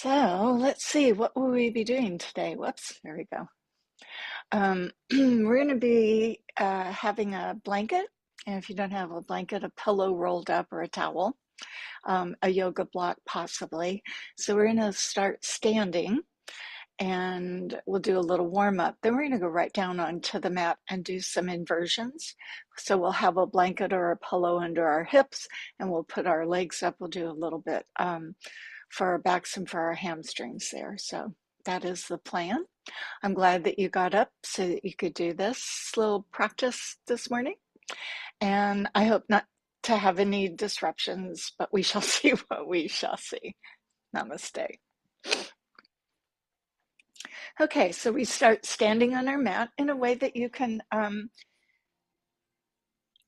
So let's see, what will we be doing today? Whoops, there we go. We're going to be having a blanket, and if you don't have a blanket, a pillow rolled up or a towel, a yoga block possibly. So we're going to start standing and we'll do a little warm up. Then we're going to go right down onto the mat and do some inversions. So we'll have a blanket or a pillow under our hips and we'll put our legs up. We'll do a little bit for our backs and for our hamstrings there. So that is the plan. I'm glad that you got up so that you could do this little practice this morning. And I hope not to have any disruptions, but we shall see what we shall see. Namaste. Okay, so we start standing on our mat in a way that you can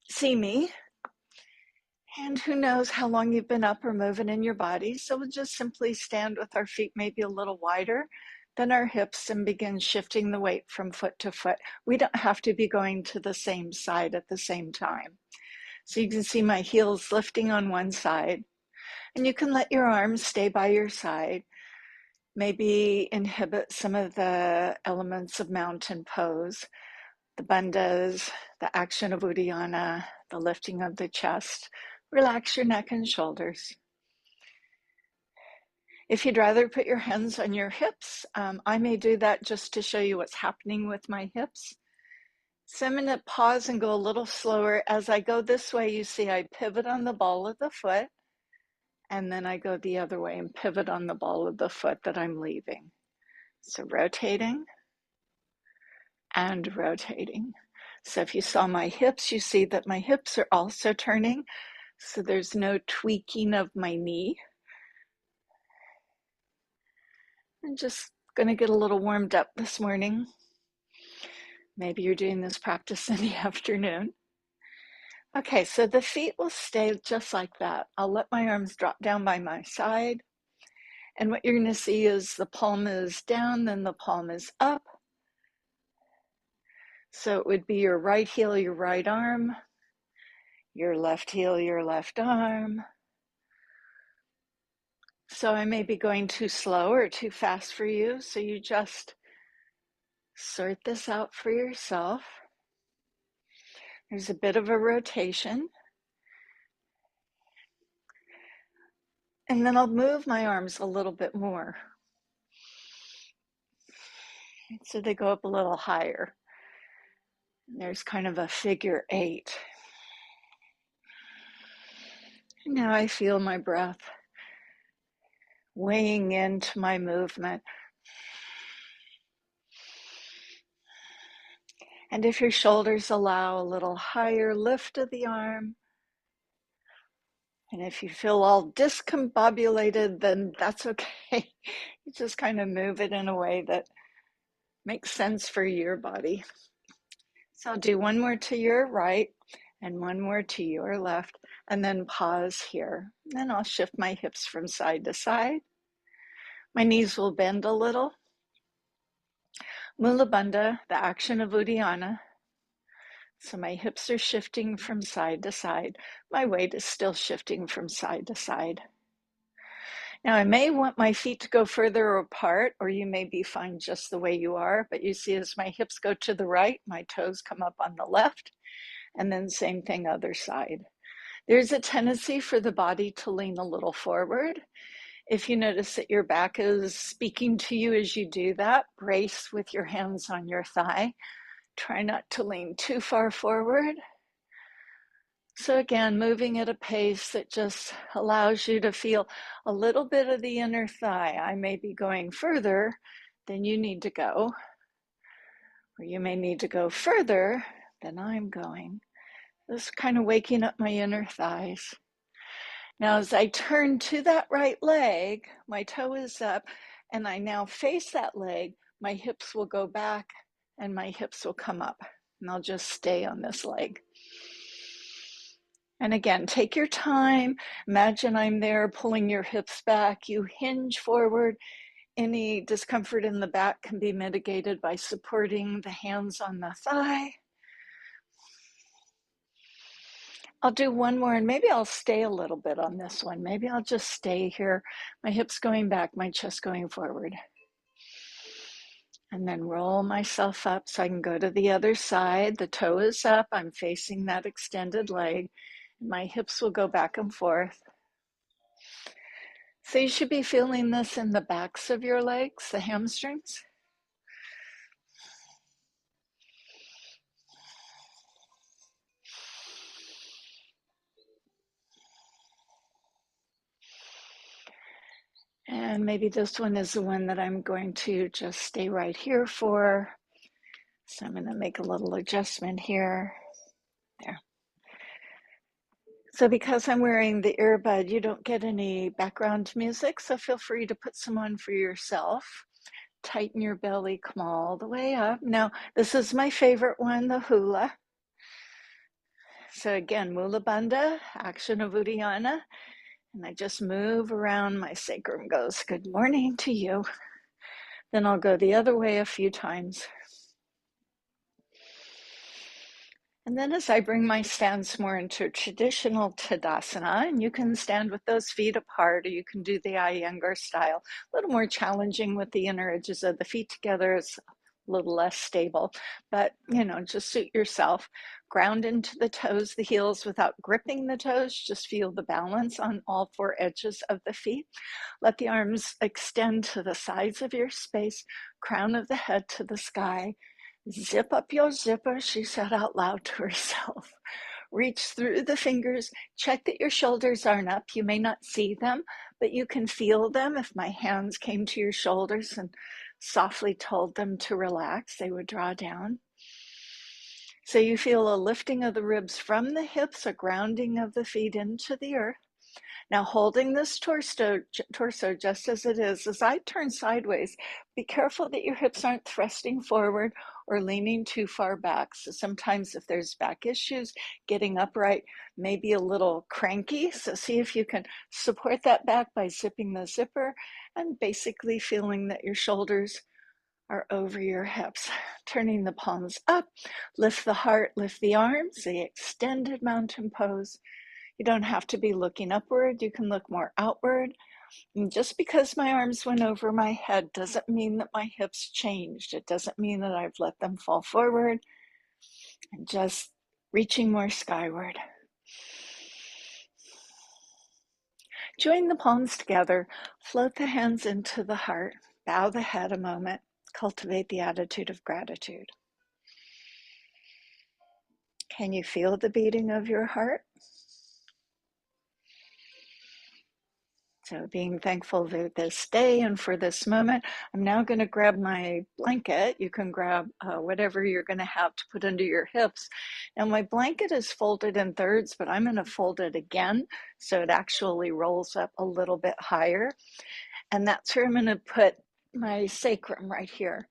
see me. And who knows how long you've been up or moving in your body. So we'll just simply stand with our feet maybe a little wider than our hips and begin shifting the weight from foot to foot. We don't have to be going to the same side at the same time. So you can see my heels lifting on one side, and you can let your arms stay by your side. Maybe inhibit some of the elements of mountain pose, the bandhas, the action of Uddiyana, the lifting of the chest. Relax your neck and shoulders. If you'd rather put your hands on your hips, I may do that just to show you what's happening with my hips. So I'm going to pause and go a little slower. As I go this way, you see I pivot on the ball of the foot, and then I go the other way and pivot on the ball of the foot that I'm leaving. So rotating and rotating. So if you saw my hips, you see that my hips are also turning. So there's no tweaking of my knee. I'm just going to get a little warmed up this morning. Maybe you're doing this practice in the afternoon. Okay, so the feet will stay just like that. I'll let my arms drop down by my side. And what you're going to see is the palm is down, then the palm is up. So it would be your right heel, your right arm, your left heel, your left arm. So I may be going too slow or too fast for you, so you just sort this out for yourself. There's a bit of a rotation. And then I'll move my arms a little bit more. So they go up a little higher. And there's kind of a figure 8. And now I feel my breath weighing into my movement. And if your shoulders allow a little higher lift of the arm, and if you feel all discombobulated, then that's okay. You just kind of move it in a way that makes sense for your body. So I'll do one more to your right and one more to your left, and then pause here. Then I'll shift my hips from side to side. My knees will bend a little. Mula Bandha, the action of Uddiyana. So my hips are shifting from side to side. My weight is still shifting from side to side. Now I may want my feet to go further apart, or you may be fine just the way you are, but you see as my hips go to the right, my toes come up on the left, and then same thing other side. There's a tendency for the body to lean a little forward. If you notice that your back is speaking to you as you do that, brace with your hands on your thigh. Try not to lean too far forward. So again, moving at a pace that just allows you to feel a little bit of the inner thigh. I may be going further than you need to go, or you may need to go further than I'm going. Just kind of waking up my inner thighs. Now, as I turn to that right leg, my toe is up, and I now face that leg, my hips will go back and my hips will come up, and I'll just stay on this leg. And again, take your time. Imagine I'm there pulling your hips back. You hinge forward. Any discomfort in the back can be mitigated by supporting the hands on the thigh. I'll do one more, and maybe I'll stay a little bit on this one. Maybe I'll just stay here. My hips going back, my chest going forward. And then roll myself up so I can go to the other side. The toe is up. I'm facing that extended leg. My hips will go back and forth. So you should be feeling this in the backs of your legs, the hamstrings. And maybe this one is the one that I'm going to just stay right here for. So I'm going to make a little adjustment here. There. So because I'm wearing the earbud, you don't get any background music, so feel free to put some on for yourself. Tighten your belly, come all the way up. Now, this is my favorite one, the hula. So again, Mula Bandha, action of Uddiyana. And I just move around, my sacrum goes, good morning to you. Then I'll go the other way a few times. And then as I bring my stance more into traditional Tadasana, and you can stand with those feet apart, or you can do the Iyengar style, a little more challenging with the inner edges of the feet together. It's a little less stable, but just suit yourself. Ground into the toes, the heels without gripping the toes, just feel the balance on all four edges of the feet. Let the arms extend to the sides of your space, crown of the head to the sky. Zip up your zipper, she said out loud to herself. Reach through the fingers. Check that your shoulders aren't up. You may not see them, but you can feel them. If my hands came to your shoulders and softly told them to relax, they would draw down. So you feel a lifting of the ribs from the hips, a grounding of the feet into the earth. Now, holding this torso just as it is, as I turn sideways, be careful that your hips aren't thrusting forward or leaning too far back. So sometimes if there's back issues, getting upright may be a little cranky. So see if you can support that back by zipping the zipper and basically feeling that your shoulders are over your hips. Turning the palms up, lift the heart, lift the arms, the extended mountain pose. You don't have to be looking upward. You can look more outward. And just because my arms went over my head doesn't mean that my hips changed. It doesn't mean that I've let them fall forward. And just reaching more skyward. Join the palms together. Float the hands into the heart. Bow the head a moment. Cultivate the attitude of gratitude. Can you feel the beating of your heart? So being thankful for this day and for this moment, I'm now going to grab my blanket. You can grab whatever you're going to have to put under your hips. Now my blanket is folded in thirds, but I'm going to fold it again so it actually rolls up a little bit higher. And that's where I'm going to put my sacrum right here.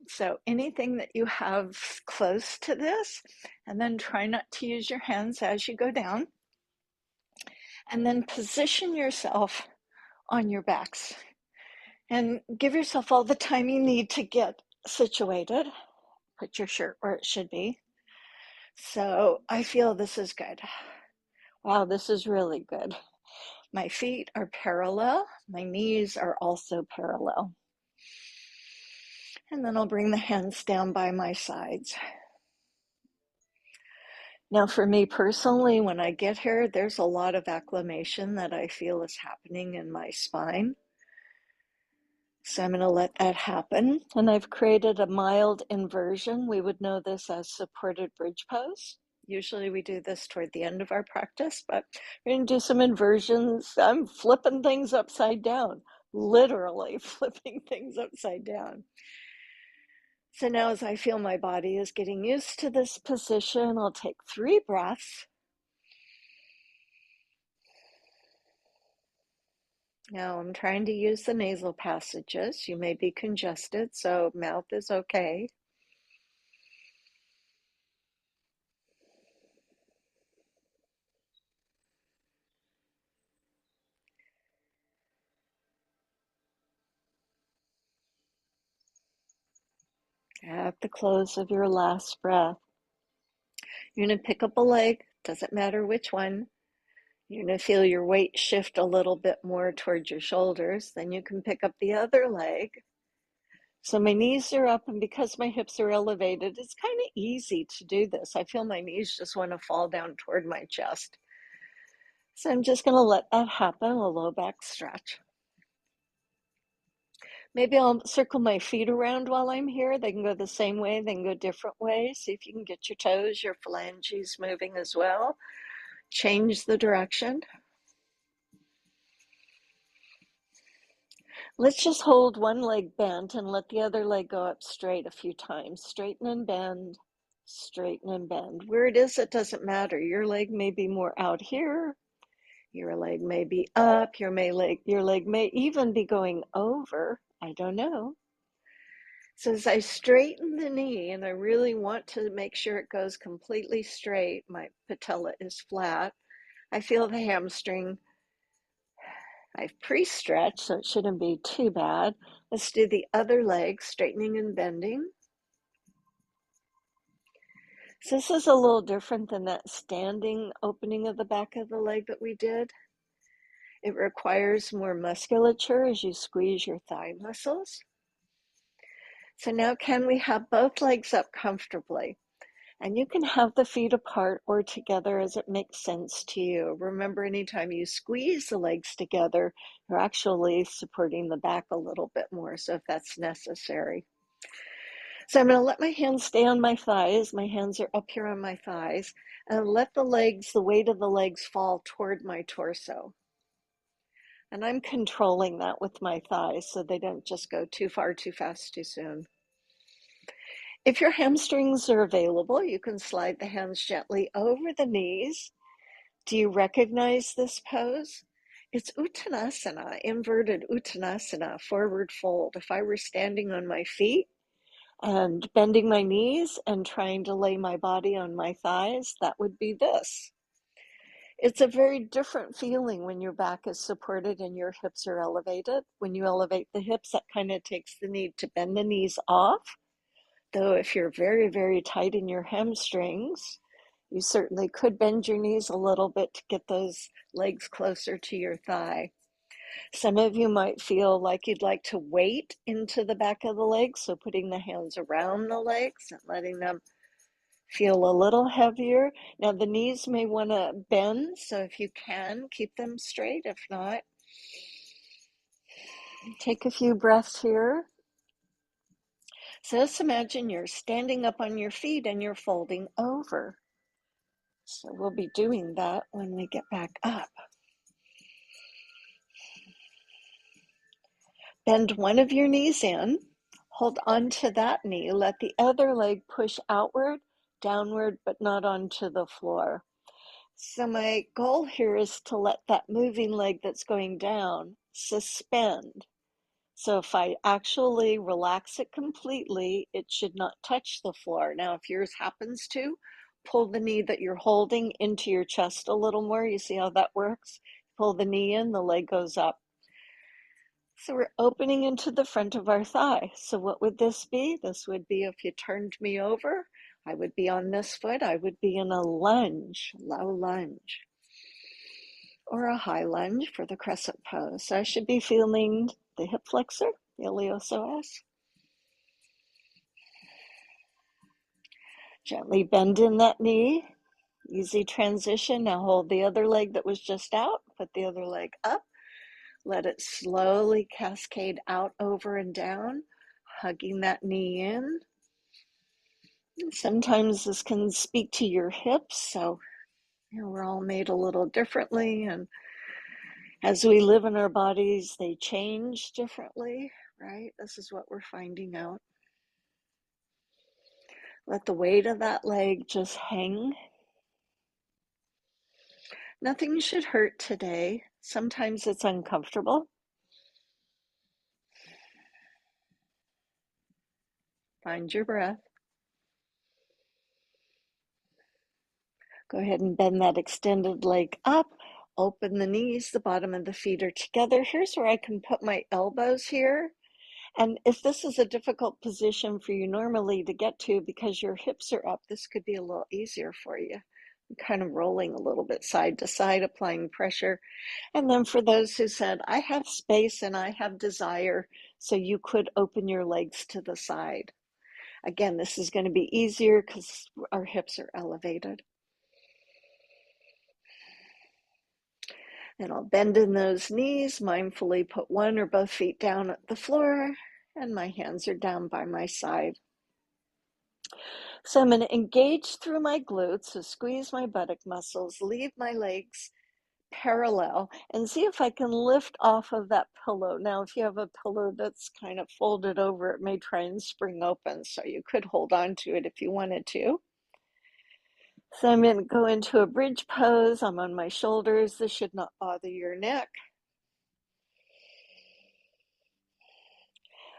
So anything that you have close to this, and then try not to use your hands as you go down. And then position yourself on your backs and give yourself all the time you need to get situated. Put your shirt where it should be. So I feel this is good. Wow, this is really good. My feet are parallel. My knees are also parallel. And then I'll bring the hands down by my sides. Now for me personally, when I get here, there's a lot of acclimation that I feel is happening in my spine. So I'm going to let that happen. And I've created a mild inversion. We would know this as supported bridge pose. Usually we do this toward the end of our practice, but we're going to do some inversions. I'm flipping things upside down, literally flipping things upside down. So now as I feel my body is getting used to this position, I'll take 3 breaths. Now I'm trying to use the nasal passages. You may be congested, so mouth is okay. At the close of your last breath, you're going to pick up a leg, Doesn't matter which one. You're going to feel your weight shift a little bit more towards your shoulders. Then you can pick up the other leg. So my knees are up, and because my hips are elevated, it's kind of easy to do this. I feel my knees just want to fall down toward my chest. So I'm just going to let that happen, a low back stretch. Maybe I'll circle my feet around while I'm here. They can go the same way, they can go different ways. See if you can get your toes, your phalanges moving as well. Change the direction. Let's just hold one leg bent and let the other leg go up straight a few times. Straighten and bend, straighten and bend. Where it is, it doesn't matter. Your leg may be more out here. Your leg may be up. Your leg may even be going over. I don't know. So as I straighten the knee, and I really want to make sure it goes completely straight, my patella is flat. I feel the hamstring. I've pre-stretched, so it shouldn't be too bad. Let's do the other leg, straightening and bending. So this is a little different than that standing opening of the back of the leg that we did. It requires more musculature as you squeeze your thigh muscles. So now can we have both legs up comfortably? And you can have the feet apart or together as it makes sense to you. Remember, anytime you squeeze the legs together, you're actually supporting the back a little bit more, so if that's necessary. So I'm going to let my hands stay on my thighs. My hands are up here on my thighs. And let the weight of the legs fall toward my torso. And I'm controlling that with my thighs so they don't just go too far, too fast, too soon. If your hamstrings are available, you can slide the hands gently over the knees. Do you recognize this pose? It's Uttanasana, inverted Uttanasana, forward fold. If I were standing on my feet and bending my knees and trying to lay my body on my thighs, that would be this. It's a very different feeling when your back is supported and your hips are elevated. When you elevate the hips, that kind of takes the need to bend the knees off. Though if you're very, very tight in your hamstrings, you certainly could bend your knees a little bit to get those legs closer to your thigh. Some of you might feel like you'd like to weight into the back of the legs, so putting the hands around the legs and letting them feel a little heavier. Now the knees may want to bend, so if you can, keep them straight. If not, take a few breaths here. So let's imagine you're standing up on your feet and you're folding over. So we'll be doing that when we get back up. Bend one of your knees in, hold onto that knee, let the other leg push outward, downward, but not onto the floor. So my goal here is to let that moving leg that's going down suspend. So if I actually relax it completely, it should not touch the floor. Now, if yours happens to, pull the knee that you're holding into your chest a little more. You see how that works? Pull the knee in, the leg goes up. So we're opening into the front of our thigh. So what would this be? This would be if you turned me over, I would be on this foot. I would be in a lunge, low lunge, or a high lunge for the crescent pose. So I should be feeling the hip flexor, the iliopsoas. Gently bend in that knee. Easy transition. Now hold the other leg that was just out. Put the other leg up. Let it slowly cascade out, over and down, hugging that knee in. And sometimes this can speak to your hips, so we're all made a little differently, and as we live in our bodies, they change differently, right? This is what we're finding out. Let the weight of that leg just hang. Nothing should hurt today. Sometimes it's uncomfortable. Find your breath. Go ahead and bend that extended leg up. Open the knees. The bottom of the feet are together. Here's where I can put my elbows here. And if this is a difficult position for you normally to get to because your hips are up, this could be a little easier for you. kind of rolling a little bit side to side, applying pressure. And then for those who said, I have space and I have desire, so you could open your legs to the side. Again, this is going to be easier because our hips are elevated. And I'll bend in those knees, mindfully put one or both feet down at the floor, and my hands are down by my side. So I'm going to engage through my glutes, so squeeze my buttock muscles, leave my legs parallel, and see if I can lift off of that pillow. Now, if you have a pillow that's kind of folded over, it may try and spring open, so you could hold on to it if you wanted to. So I'm going to go into a bridge pose. I'm on my shoulders. This should not bother your neck.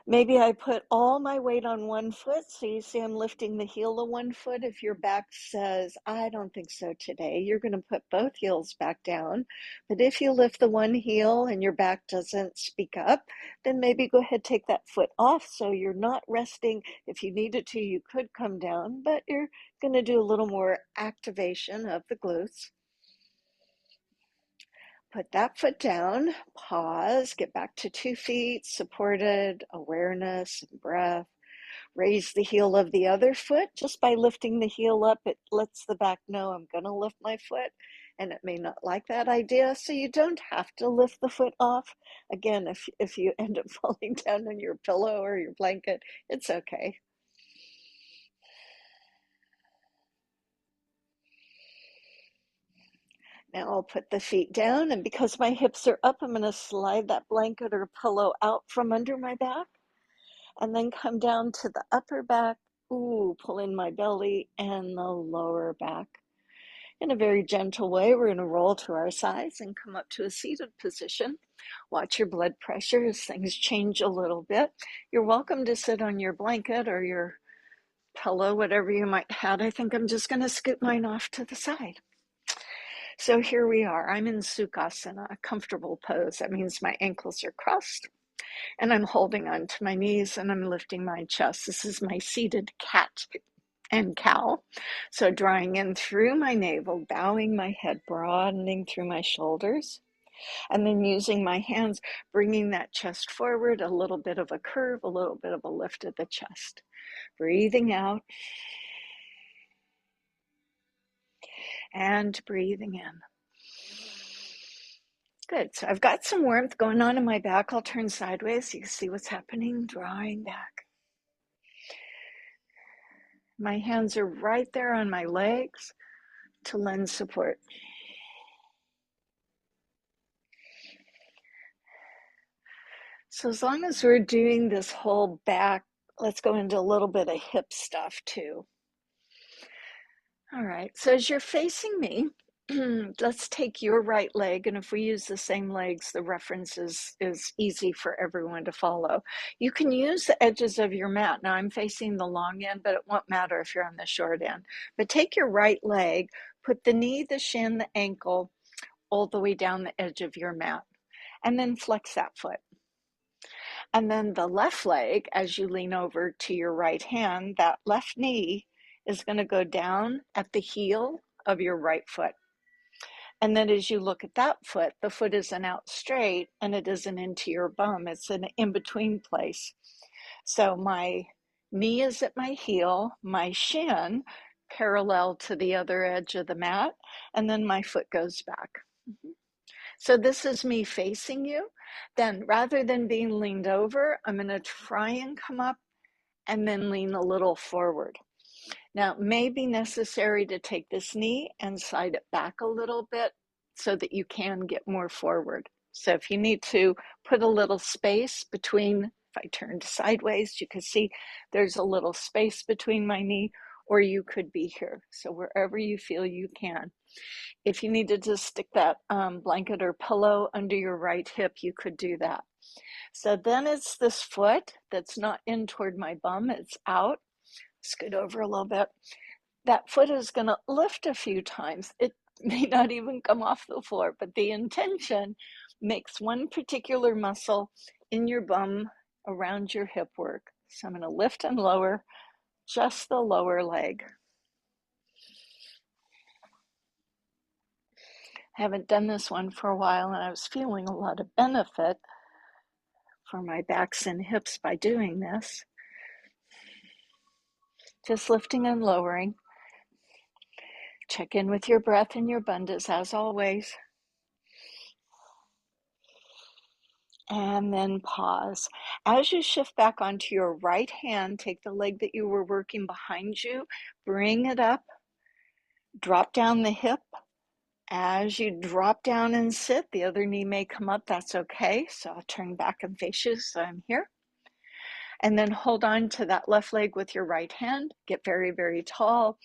Maybe I put all my weight on one foot, so you see I'm lifting the heel of one foot. If your back says, I don't think so today, you're going to put both heels back down. But if you lift the one heel and your back doesn't speak up, then maybe go ahead, take that foot off so you're not resting. If you needed to, you could come down, but you're going to do a little more activation of the glutes. Put that foot down, pause, get back to 2 feet, supported, awareness, and breath. Raise the heel of the other foot. Just by lifting the heel up, it lets the back know I'm going to lift my foot, and it may not like that idea, so you don't have to lift the foot off. Again, if you end up falling down on your pillow or your blanket, it's okay. Now I'll put the feet down, and because my hips are up, I'm going to slide that blanket or pillow out from under my back, and then come down to the upper back. Ooh, pull in my belly and the lower back. In a very gentle way, we're going to roll to our sides and come up to a seated position. Watch your blood pressure as things change a little bit. You're welcome to sit on your blanket or your pillow, whatever you might have. I think I'm just going to scoot mine off to the side. So here we are. I'm in Sukhasana, a comfortable pose. That means my ankles are crossed and I'm holding on to my knees and I'm lifting my chest. This is my seated cat and cow. So drawing in through my navel, bowing my head, broadening through my shoulders, and then using my hands, bringing that chest forward, a little bit of a curve, a little bit of a lift of the chest. Breathing out and breathing in. Good. So I've got some warmth going on in my back. I'll turn sideways so you can see what's happening. Drawing back. My hands are right there on my legs to lend support. So as long as we're doing this whole back, let's go into a little bit of hip stuff too. All right, so as you're facing me, let's take your right leg, and if we use the same legs, the reference is easy for everyone to follow. You can use the edges of your mat. Now I'm facing the long end, but it won't matter if you're on the short end. But take your right leg, put the knee, the shin, the ankle, all the way down the edge of your mat, and then flex that foot. And then the left leg, as you lean over to your right hand, that left knee is going to go down at the heel of your right foot. And then as you look at that foot, the foot isn't out straight and it isn't into your bum. It's an in-between place. So my knee is at my heel, my shin parallel to the other edge of the mat, and then my foot goes back. So this is me facing you. Then rather than being leaned over, I'm going to try and come up and then lean a little forward. Now, it may be necessary to take this knee and slide it back a little bit so that you can get more forward. So if you need to put a little space between, if I turned sideways, you can see there's a little space between my knee, or you could be here. So wherever you feel you can. If you needed to stick that blanket or pillow under your right hip, you could do that. So then it's this foot that's not in toward my bum, it's out. Scoot over a little bit. That foot is going to lift a few times. It may not even come off the floor, but the intention makes one particular muscle in your bum around your hip work. So I'm going to lift and lower just the lower leg. I haven't done this one for a while, and I was feeling a lot of benefit for my backs and hips by doing this. Just lifting and lowering. Check in with your breath and your bandhas as always. And then pause. As you shift back onto your right hand, take the leg that you were working behind you, bring it up, drop down the hip. As you drop down and sit, the other knee may come up, that's okay. So I'll turn back and face you so I'm here. And then hold on to that left leg with your right hand. Get very, very tall.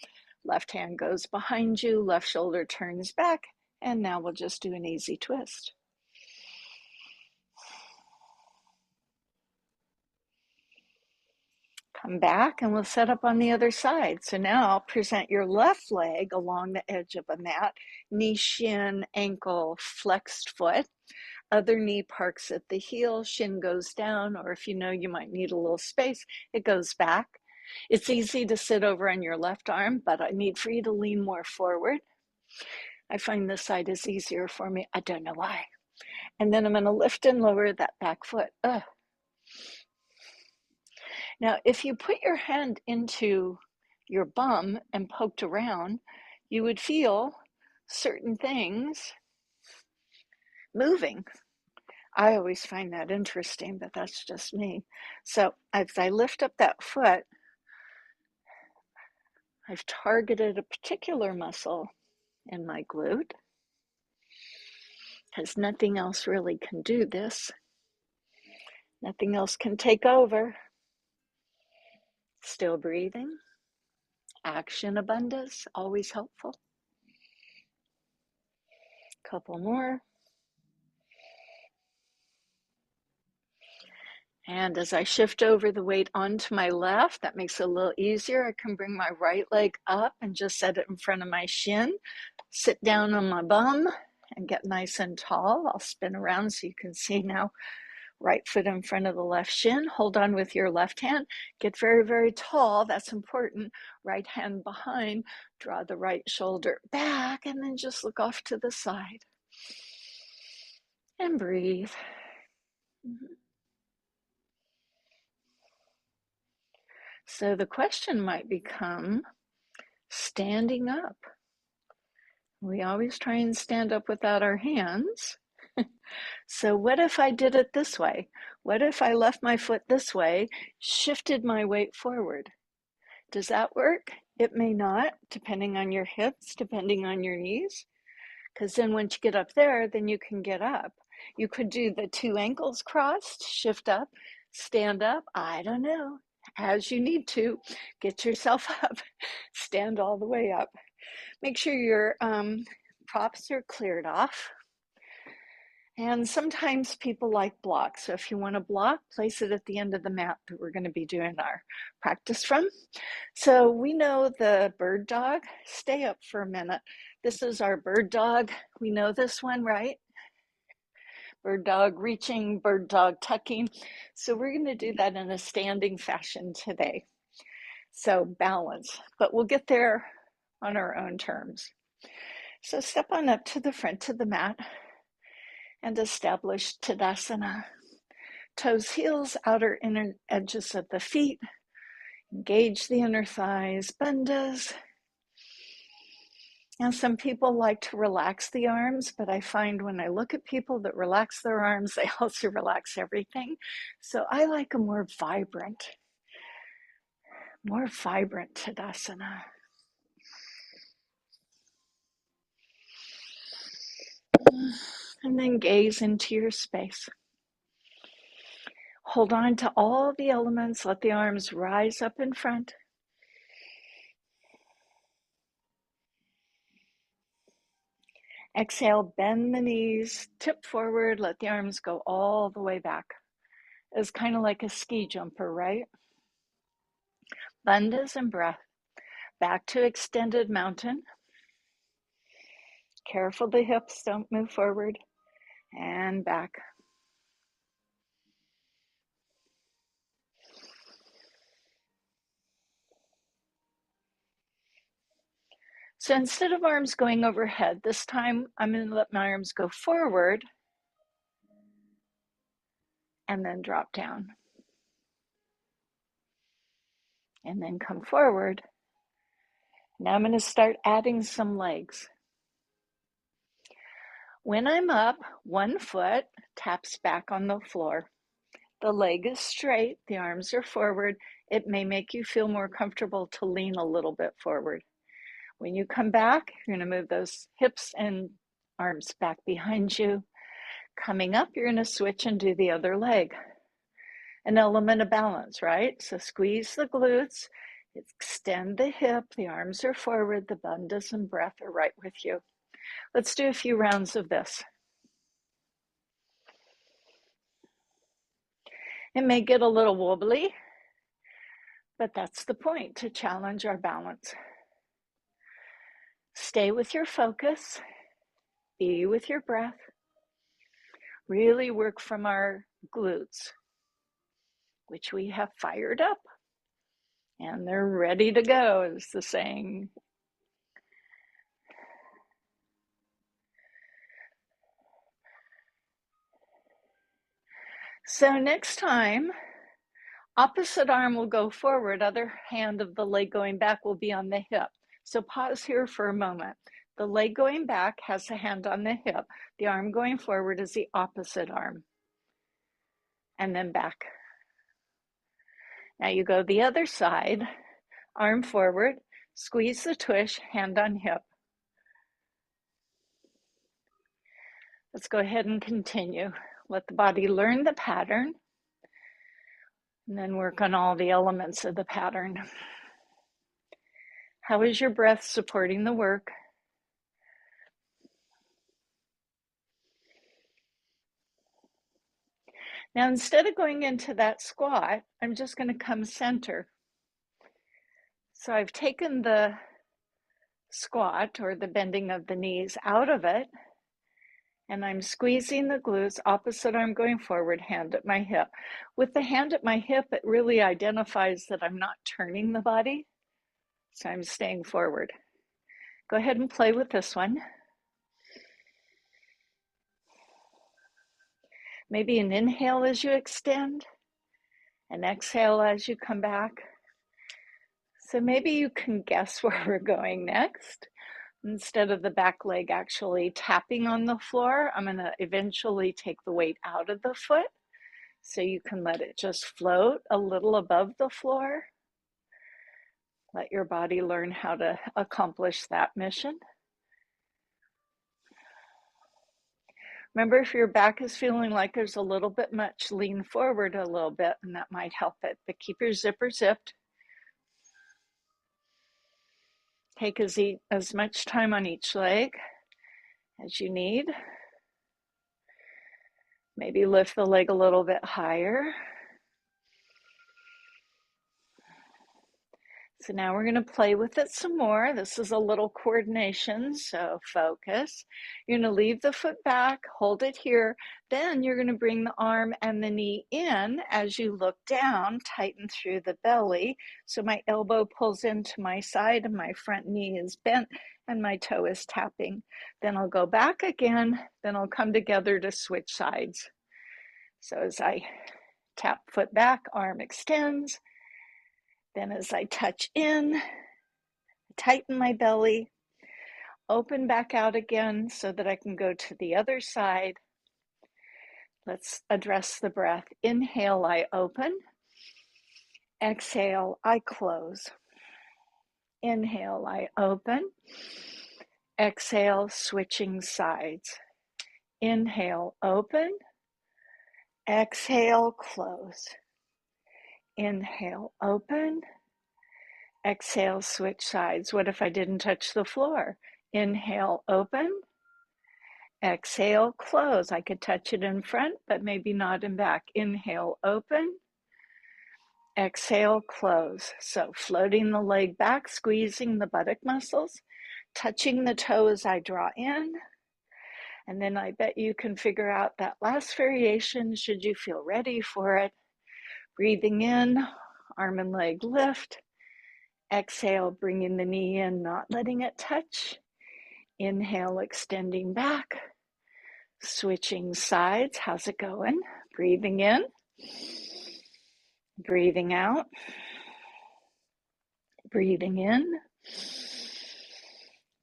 Left hand goes behind you, left shoulder turns back. And now we'll just do an easy twist. Come back and we'll set up on the other side. So now present your left leg along the edge of a mat, knee, shin, ankle, flexed foot. Other knee parks at the heel, shin goes down, or if you know you might need a little space, it goes back. It's easy to sit over on your left arm, but I need for you to lean more forward. I find this side is easier for me. I don't know why. And then I'm going to lift and lower that back foot. Now, if you put your hand into your bum and poked around, you would feel certain things moving. I always find that interesting, but that's just me. So as I lift up that foot, I've targeted a particular muscle in my glute, because nothing else really can do this. Nothing else can take over. Still breathing. Action abundance, always helpful. Couple more. And as I shift over the weight onto my left, that makes it a little easier. I can bring my right leg up and just set it in front of my shin. Sit down on my bum and get nice and tall. I'll spin around so you can see now. Right foot in front of the left shin. Hold on with your left hand. Get very, very tall. That's important. Right hand behind. Draw the right shoulder back and then just look off to the side. And breathe. So the question might become standing up. We always try and stand up without our hands. So what if I did it this way? What if I left my foot this way, shifted my weight forward? Does that work? It may not, depending on your hips, depending on your knees. Because then once you get up there, then you can get up. You could do the two ankles crossed, shift up, stand up. I don't know. As you need to, get yourself up, stand all the way up. Make sure your props are cleared off. And sometimes people like blocks. So if you want a block, place it at the end of the mat that we're going to be doing our practice from. So we know the bird dog. Stay up for a minute. This is our bird dog. We know this one, right? Bird dog reaching, bird dog tucking. So we're going to do that in a standing fashion today. So balance, but we'll get there on our own terms. So step on up to the front of the mat and establish Tadasana. Toes, heels, outer inner edges of the feet. Engage the inner thighs, bandhas. Now, some people like to relax the arms, but I find when I look at people that relax their arms, they also relax everything. So I like a more vibrant Tadasana. And then gaze into your space. Hold on to all the elements. Let the arms rise up in front. Exhale, bend the knees, tip forward, let the arms go all the way back. It's kind of like a ski jumper, right? Bandhas and breath. Back to extended mountain. Careful the hips don't move forward. And back. So instead of arms going overhead, this time I'm going to let my arms go forward and then drop down. And then come forward. Now I'm going to start adding some legs. When I'm up, one foot taps back on the floor. The leg is straight, the arms are forward. It may make you feel more comfortable to lean a little bit forward. When you come back, you're going to move those hips and arms back behind you. Coming up, you're going to switch and do the other leg. An element of balance, right? So squeeze the glutes, extend the hip, the arms are forward, the bandhas and breath are right with you. Let's do a few rounds of this. It may get a little wobbly, but that's the point, to challenge our balance. Stay with your focus, be with your breath, really work from our glutes, which we have fired up, and they're ready to go, is the saying. So next time, opposite arm will go forward, other hand of the leg going back will be on the hip. So pause here for a moment. The leg going back has a hand on the hip. The arm going forward is the opposite arm. And then back. Now you go the other side, arm forward, squeeze the tush, hand on hip. Let's go ahead and continue. Let the body learn the pattern, and then work on all the elements of the pattern. How is your breath supporting the work? Now, instead of going into that squat, I'm just going to come center. So I've taken the squat, or the bending of the knees, out of it, and I'm squeezing the glutes, opposite arm going forward, hand at my hip. With the hand at my hip, it really identifies that I'm not turning the body, so I'm staying forward. Go ahead and play with this one. Maybe an inhale as you extend, an exhale as you come back. So maybe you can guess where we're going next. Instead of the back leg actually tapping on the floor, I'm going to eventually take the weight out of the foot so you can let it just float a little above the floor. Let your body learn how to accomplish that mission. Remember, if your back is feeling like there's a little bit much, lean forward a little bit, and that might help it. But keep your zipper zipped. Take as much time on each leg as you need. Maybe lift the leg a little bit higher. So now we're going to play with it some more. This is a little coordination, so focus. You're going to leave the foot back, hold it here. Then you're going to bring the arm and the knee in as you look down, tighten through the belly. So my elbow pulls into my side and my front knee is bent and my toe is tapping. Then I'll go back again, then I'll come together to switch sides. So as I tap foot back, arm extends. Then as I touch in, tighten my belly, open back out again so that I can go to the other side. Let's address the breath. Inhale, I open. Exhale, I close. Inhale, I open. Exhale, switching sides. Inhale, open. Exhale, close. Inhale, open. Exhale, switch sides. What if I didn't touch the floor? Inhale, open. Exhale, close. I could touch it in front, but maybe not in back. Inhale, open. Exhale, close. So floating the leg back, squeezing the buttock muscles, touching the toe as I draw in. And then I bet you can figure out that last variation should you feel ready for it. Breathing in, arm and leg lift. Exhale, bringing the knee in, not letting it touch. Inhale, extending back. Switching sides. How's it going? Breathing in. Breathing out. Breathing in.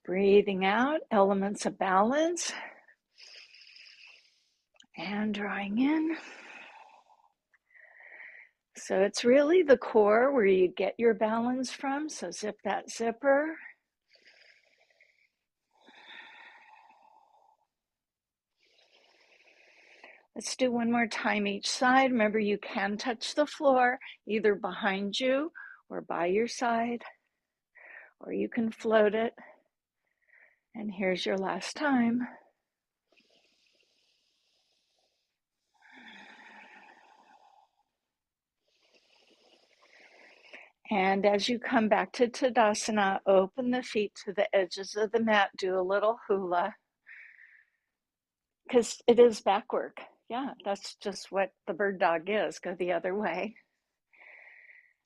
Breathing out. Elements of balance. And drawing in. So it's really the core where you get your balance from. So zip that zipper. Let's do one more time each side. Remember, you can touch the floor either behind you or by your side, or you can float it. And here's your last time. And as you come back to Tadasana, open the feet to the edges of the mat. Do a little hula, because it is back work. Yeah, that's just what the bird dog is. Go the other way.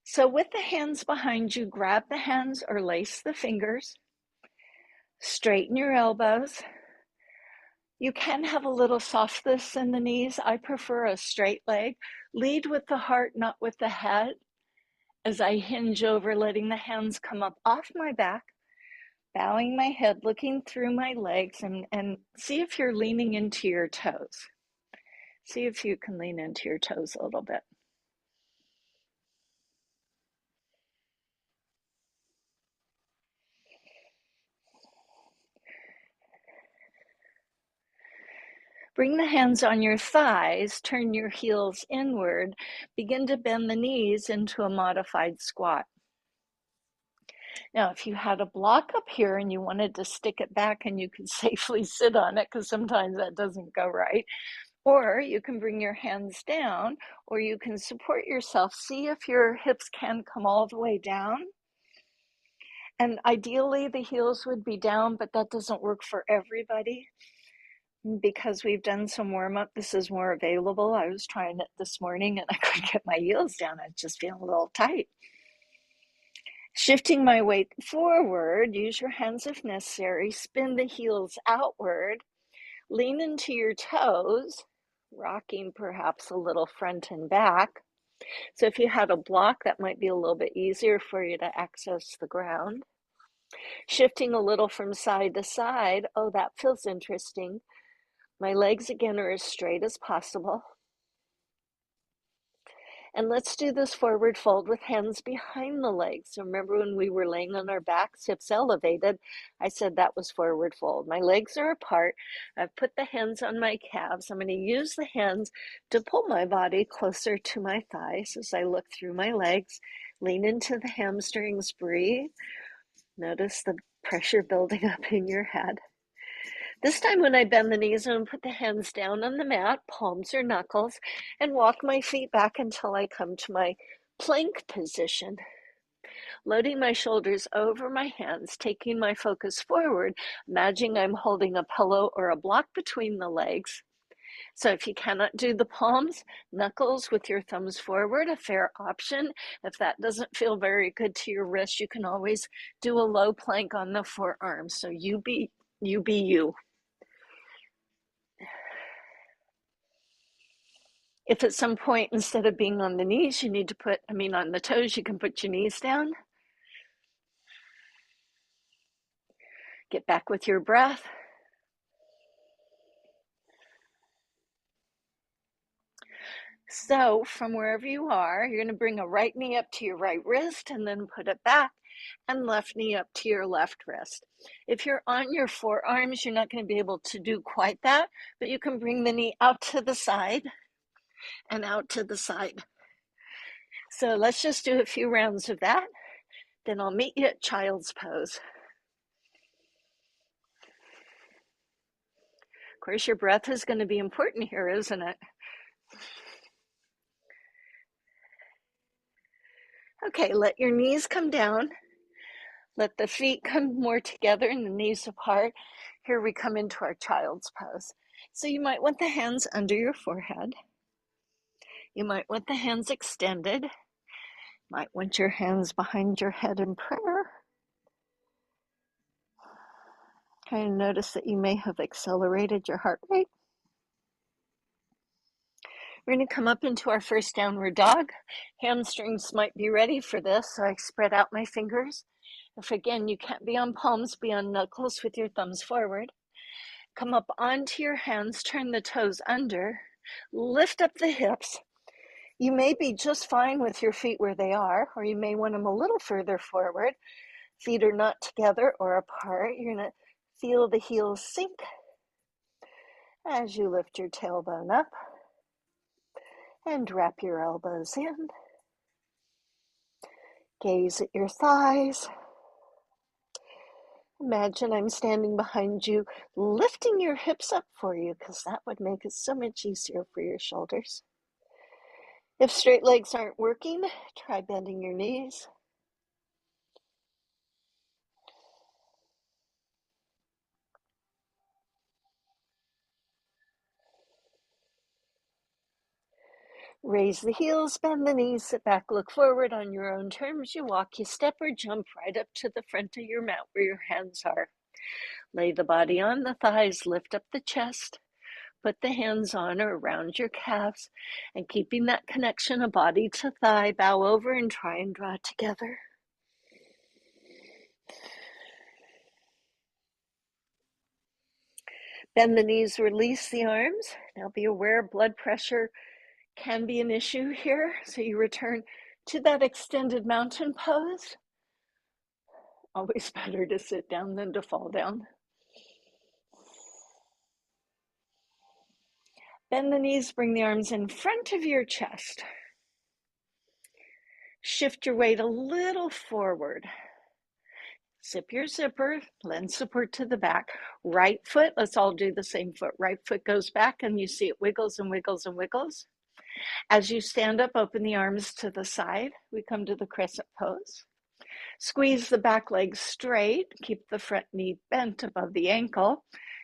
So with the hands behind you, grab the hands or lace the fingers. Straighten your elbows. You can have a little softness in the knees. I prefer a straight leg. Lead with the heart, not with the head. As I hinge over, letting the hands come up off my back, bowing my head, looking through my legs, and see if you're leaning into your toes. See if you can lean into your toes a little bit. Bring the hands on your thighs, turn your heels inward, begin to bend the knees into a modified squat. Now, if you had a block up here and you wanted to stick it back and you could safely sit on it, because sometimes that doesn't go right, or you can bring your hands down, or you can support yourself. See if your hips can come all the way down. And ideally, the heels would be down, but that doesn't work for everybody. Because we've done some warm-up, this is more available. I was trying it this morning and I couldn't get my heels down. I just feel a little tight. Shifting my weight forward, use your hands if necessary, spin the heels outward, lean into your toes, rocking perhaps a little front and back. So if you had a block, that might be a little bit easier for you to access the ground. Shifting a little from side to side, oh, that feels interesting. My legs again are as straight as possible. And let's do this forward fold with hands behind the legs. So remember when we were laying on our backs, hips elevated, I said that was forward fold. My legs are apart. I've put the hands on my calves. I'm going to use the hands to pull my body closer to my thighs as I look through my legs. Lean into the hamstrings, breathe. Notice the pressure building up in your head. This time when I bend the knees, I'm going to put the hands down on the mat, palms or knuckles, and walk my feet back until I come to my plank position. Loading my shoulders over my hands, taking my focus forward, imagining I'm holding a pillow or a block between the legs. So if you cannot do the palms, knuckles with your thumbs forward, a fair option. If that doesn't feel very good to your wrist, you can always do a low plank on the forearms. So you be you. If at some point, instead of being on the knees, you need to on the toes, you can put your knees down. Get back with your breath. So from wherever you are, you're going to bring a right knee up to your right wrist and then put it back, and left knee up to your left wrist. If you're on your forearms, you're not going to be able to do quite that, but you can bring the knee out to the side and out to the side. So let's just do a few rounds of that. Then I'll meet you at child's pose. Of course, your breath is going to be important here, isn't it? Okay, let your knees come down. Let the feet come more together and the knees apart. Here we come into our child's pose. So you might want the hands under your forehead. You might want the hands extended. Might want your hands behind your head in prayer. Kind of notice that you may have accelerated your heart rate. We're going to come up into our first downward dog. Hamstrings might be ready for this, so I spread out my fingers. If again you can't be on palms, be on knuckles with your thumbs forward. Come up onto your hands, turn the toes under, lift up the hips. You may be just fine with your feet where they are, or you may want them a little further forward. Feet are not together or apart. You're going to feel the heels sink as you lift your tailbone up and wrap your elbows in. Gaze at your thighs. Imagine I'm standing behind you, lifting your hips up for you, because that would make it so much easier for your shoulders. If straight legs aren't working, try bending your knees. Raise the heels, bend the knees, sit back, look forward on your own terms. You walk, you step, or jump right up to the front of your mat where your hands are. Lay the body on the thighs, lift up the chest, put the hands on or around your calves, and keeping that connection of body to thigh, bow over and try and draw together. Bend the knees, release the arms. Now be aware blood pressure can be an issue here, so you return to that extended mountain pose. Always better to sit down than to fall down. Bend the knees, bring the arms in front of your chest. Shift your weight a little forward. Zip your zipper, lend support to the back. Right foot, let's all do the same foot. Right foot goes back and you see it wiggles and wiggles and wiggles. As you stand up, open the arms to the side. We come to the crescent pose. Squeeze the back leg straight. Keep the front knee bent above the ankle.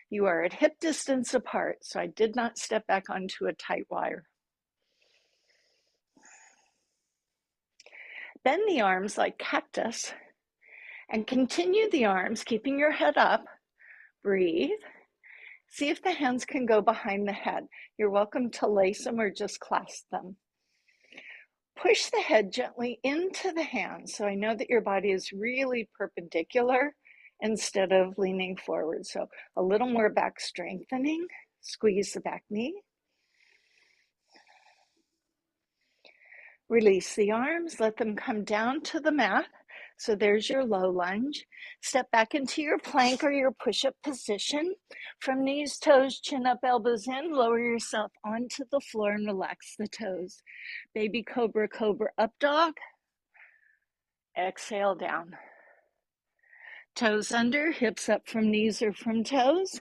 You are at hip distance apart, so I did not step back onto a tight wire. Bend the arms like cactus and continue the arms, keeping your head up. Breathe. See if the hands can go behind the head. You're welcome to lace them or just clasp them. Push the head gently into the hands. So I know that your body is really perpendicular instead of leaning forward. So a little more back strengthening. Squeeze the back knee. Release the arms. Let them come down to the mat. So there's your low lunge. Step back into your plank or your push-up position. From knees, toes, chin up, elbows in. Lower yourself onto the floor and relax the toes. Baby cobra, cobra, up dog. Exhale down. Toes under, hips up from knees or from toes.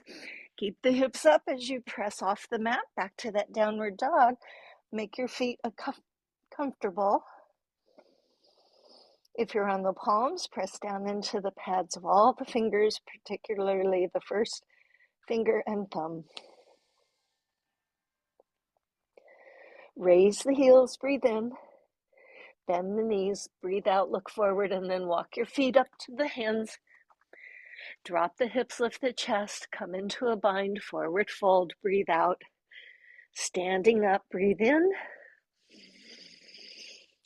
Keep the hips up as you press off the mat, back to that downward dog. Make your feet comfortable. If you're on the palms, press down into the pads of all the fingers, particularly the first finger and thumb. Raise the heels, breathe in. Bend the knees, breathe out, look forward, and then walk your feet up to the hands. Drop the hips, lift the chest, come into a bind, forward fold, breathe out. Standing up, breathe in.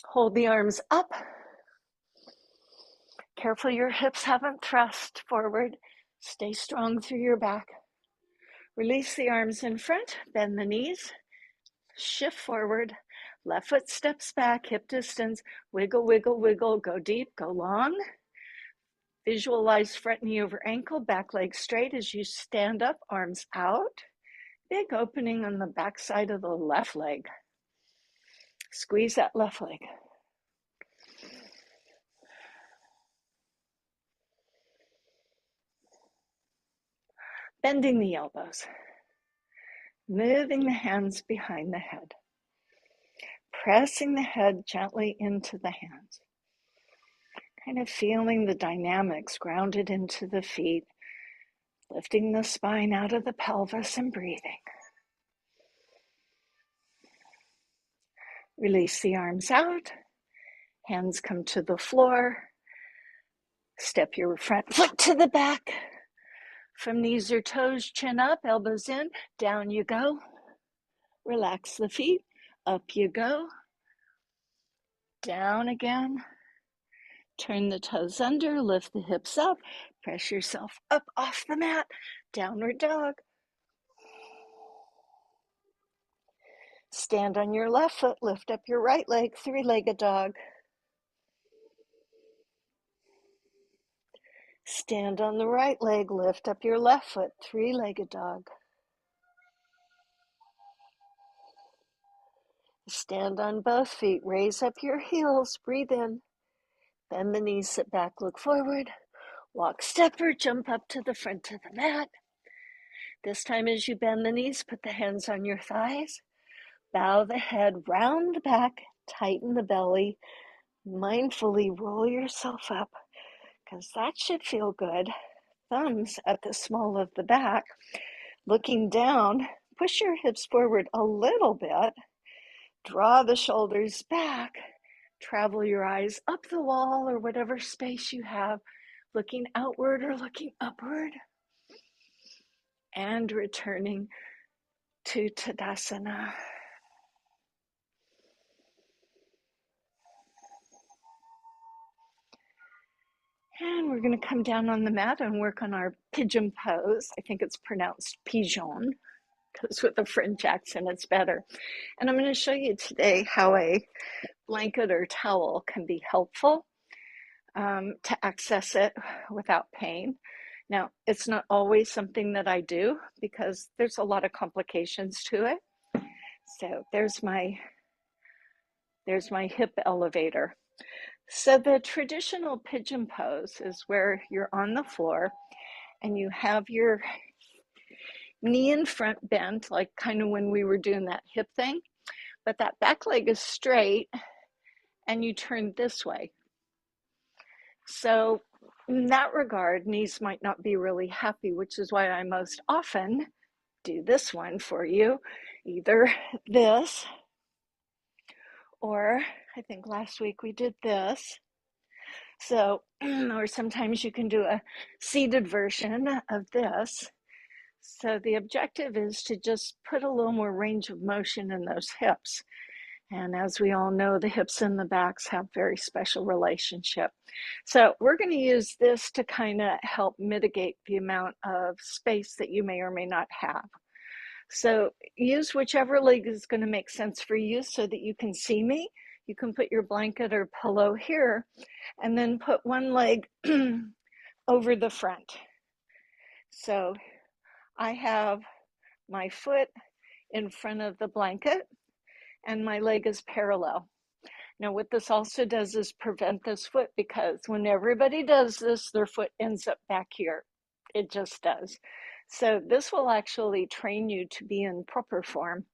Hold the arms up. Careful your hips haven't thrust forward. Stay strong through your back. Release the arms in front, bend the knees, shift forward. Left foot steps back, hip distance, wiggle, wiggle, wiggle, go deep, go long. Visualize front knee over ankle, back leg straight as you stand up, arms out. Big opening on the back side of the left leg. Squeeze that left leg. Bending the elbows. Moving the hands behind the head. Pressing the head gently into the hands. Kind of feeling the dynamics grounded into the feet. Lifting the spine out of the pelvis and breathing. Release the arms out. Hands come to the floor. Step your front foot to the back. From knees or toes, chin up, elbows in, down you go. Relax the feet, up you go. Down again. Turn the toes under, lift the hips up, press yourself up off the mat, downward dog. Stand on your left foot, lift up your right leg, three-legged dog. Stand on the right leg, lift up your left foot, three-legged dog. Stand on both feet, raise up your heels, breathe in. Bend the knees, sit back, look forward. Walk stepper, jump up to the front of the mat. This time as you bend the knees, put the hands on your thighs. Bow the head, round the back, tighten the belly. Mindfully roll yourself up, because that should feel good. Thumbs at the small of the back. Looking down, push your hips forward a little bit. Draw the shoulders back. Travel your eyes up the wall or whatever space you have, looking outward or looking upward. And returning to Tadasana. And we're going to come down on the mat and work on our pigeon pose. I think it's pronounced pigeon, because with a French accent it's better. And I'm going to show you today how a blanket or towel can be helpful to access it without pain. Now, it's not always something that I do because there's a lot of complications to it. So there's my hip elevator. So the traditional pigeon pose is where you're on the floor and you have your knee in front bent, like kind of when we were doing that hip thing, but that back leg is straight and you turn this way. So in that regard, knees might not be really happy, which is why I most often do this one for you, either this, or I think last week we did this. So, or sometimes you can do a seated version of this. So the objective is to just put a little more range of motion in those hips. And as we all know, the hips and the backs have very special relationship. So we're going to use this to kind of help mitigate the amount of space that you may or may not have. So use whichever leg is going to make sense for you so that you can see me. You can put your blanket or pillow here and then put one leg over the front. So I have my foot in front of the blanket and my leg is parallel. Now what this also does is prevent this foot, because when everybody does this, their foot ends up back here. It just does. So this will actually train you to be in proper form.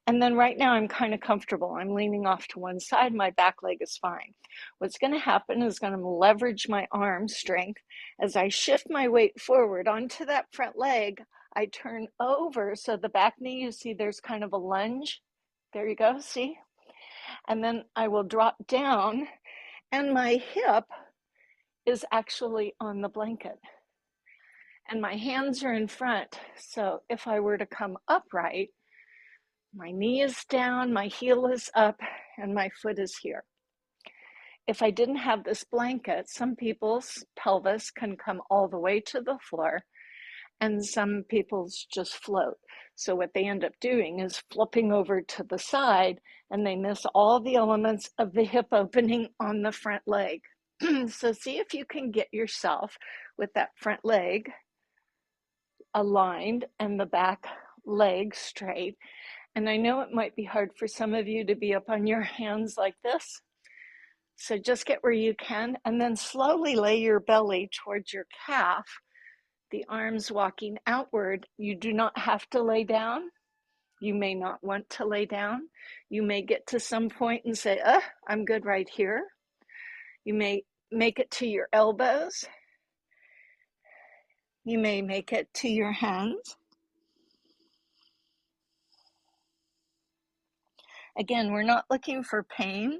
And then right now I'm kind of comfortable. I'm leaning off to one side. My back leg is fine. What's going to happen is going to leverage my arm strength. As I shift my weight forward onto that front leg, I turn over. So the back knee, you see there's kind of a lunge. There you go, see? And then I will drop down and my hip is actually on the blanket. And my hands are in front. So if I were to come upright, my knee is down, my heel is up, and my foot is here. If I didn't have this blanket, some people's pelvis can come all the way to the floor, and some people's just float. So what they end up doing is flipping over to the side, and they miss all the elements of the hip opening on the front leg. So see if you can get yourself with that front leg aligned and the back leg straight. And I know it might be hard for some of you to be up on your hands like this. So just get where you can and then slowly lay your belly towards your calf, the arms walking outward. You do not have to lay down. You may not want to lay down. You may get to some point and say, I'm good right here. You may make it to your elbows. You may make it to your hands. Again, we're not looking for pain,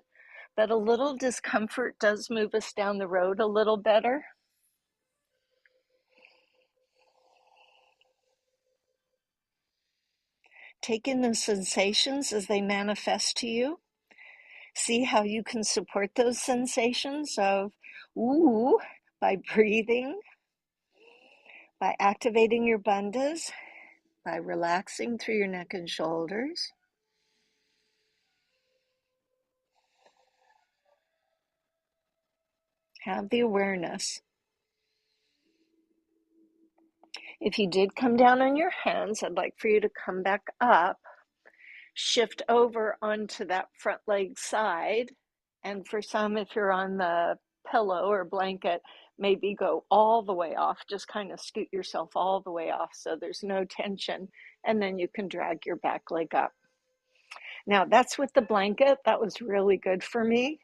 but a little discomfort does move us down the road a little better. Take in the sensations as they manifest to you. See how you can support those sensations of ooh by breathing, by activating your bandhas, by relaxing through your neck and shoulders. Have the awareness. If you did come down on your hands, I'd like for you to come back up, shift over onto that front leg side, and for some, if you're on the pillow or blanket, maybe go all the way off, just kind of scoot yourself all the way off so there's no tension, and then you can drag your back leg up. Now that's with the blanket. That was really good for me.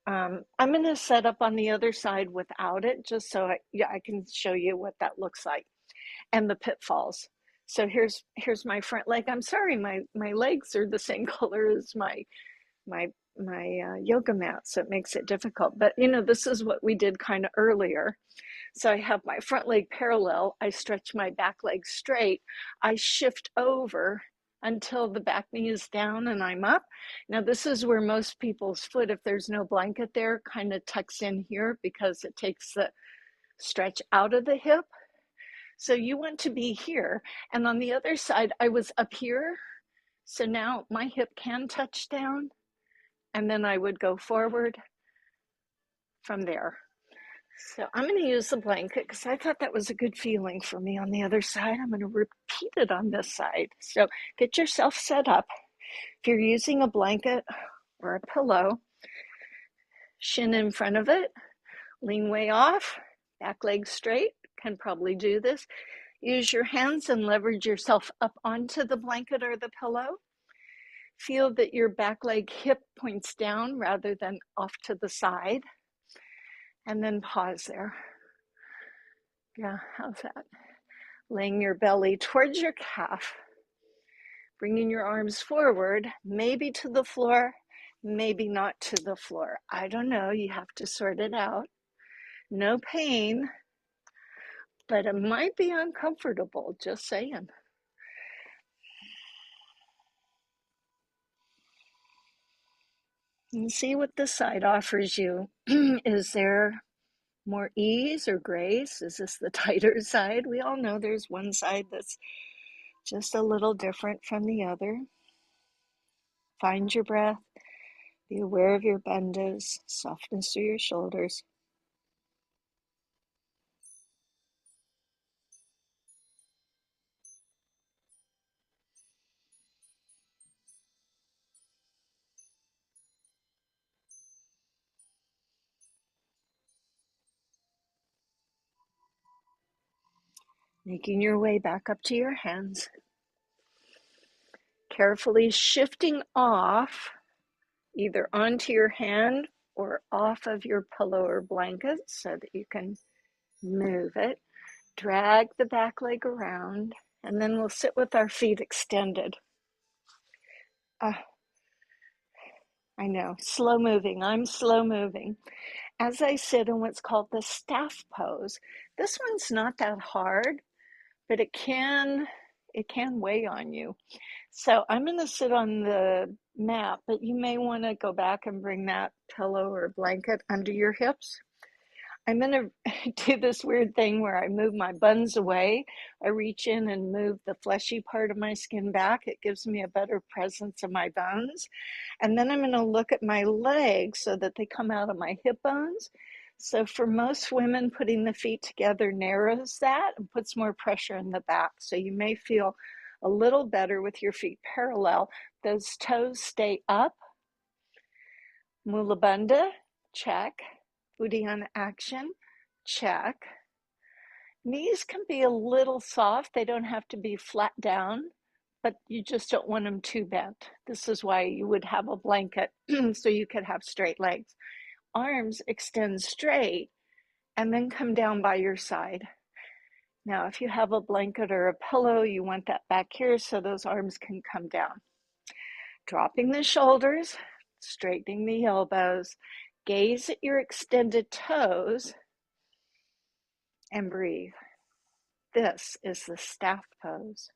I'm going to set up on the other side without it, just so I can show you what that looks like and the pitfalls. So here's my front leg. I'm sorry, my legs are the same color as my yoga mat, so it makes it difficult. But this is what we did kind of earlier. So I have my front leg parallel. I stretch my back leg straight. I shift over until the back knee is down and I'm up. Now this is where most people's foot, if there's no blanket there, kind of tucks in here because it takes the stretch out of the hip. So you want to be here. And on the other side, I was up here. So now my hip can touch down, and then I would go forward from there. So I'm going to use the blanket because I thought that was a good feeling for me on the other side. I'm going to repeat it on this side. So get yourself set up. If you're using a blanket or a pillow, shin in front of it, lean way off, back leg straight, can probably do this. Use your hands and leverage yourself up onto the blanket or the pillow. Feel that your back leg hip points down rather than off to the side. And then pause there. Yeah, how's that? Laying your belly towards your calf. Bringing your arms forward, maybe to the floor, maybe not to the floor. I don't know, you have to sort it out. No pain, but it might be uncomfortable, just saying. And see what this side offers you. Is there more ease or grace? Is this the tighter side? We all know there's one side that's just a little different from the other. Find your breath. Be aware of your bandhas, softness through your shoulders. Making your way back up to your hands. Carefully shifting off, either onto your hand or off of your pillow or blanket so that you can move it. Drag the back leg around, and then we'll sit with our feet extended. I know, slow moving. I'm slow moving. As I sit in what's called the staff pose, this one's not that hard, but it can weigh on you. So I'm going to sit on the mat, but you may want to go back and bring that pillow or blanket under your hips. I'm going to do this weird thing where I move my buns away. I reach in and move the fleshy part of my skin back. It gives me a better presence of my bones. And then I'm going to look at my legs so that they come out of my hip bones. So for most women, putting the feet together narrows that and puts more pressure in the back. So you may feel a little better with your feet parallel. Those toes stay up. Mula Bandha, check. Uddiyana action, check. Knees can be a little soft. They don't have to be flat down, but you just don't want them too bent. This is why you would have a blanket so you could have straight legs. Arms extend straight and then come down by your side. Now, if you have a blanket or a pillow, you want that back here so those arms can come down. Dropping the shoulders, straightening the elbows. Gaze at your extended toes and breathe. This is the staff pose.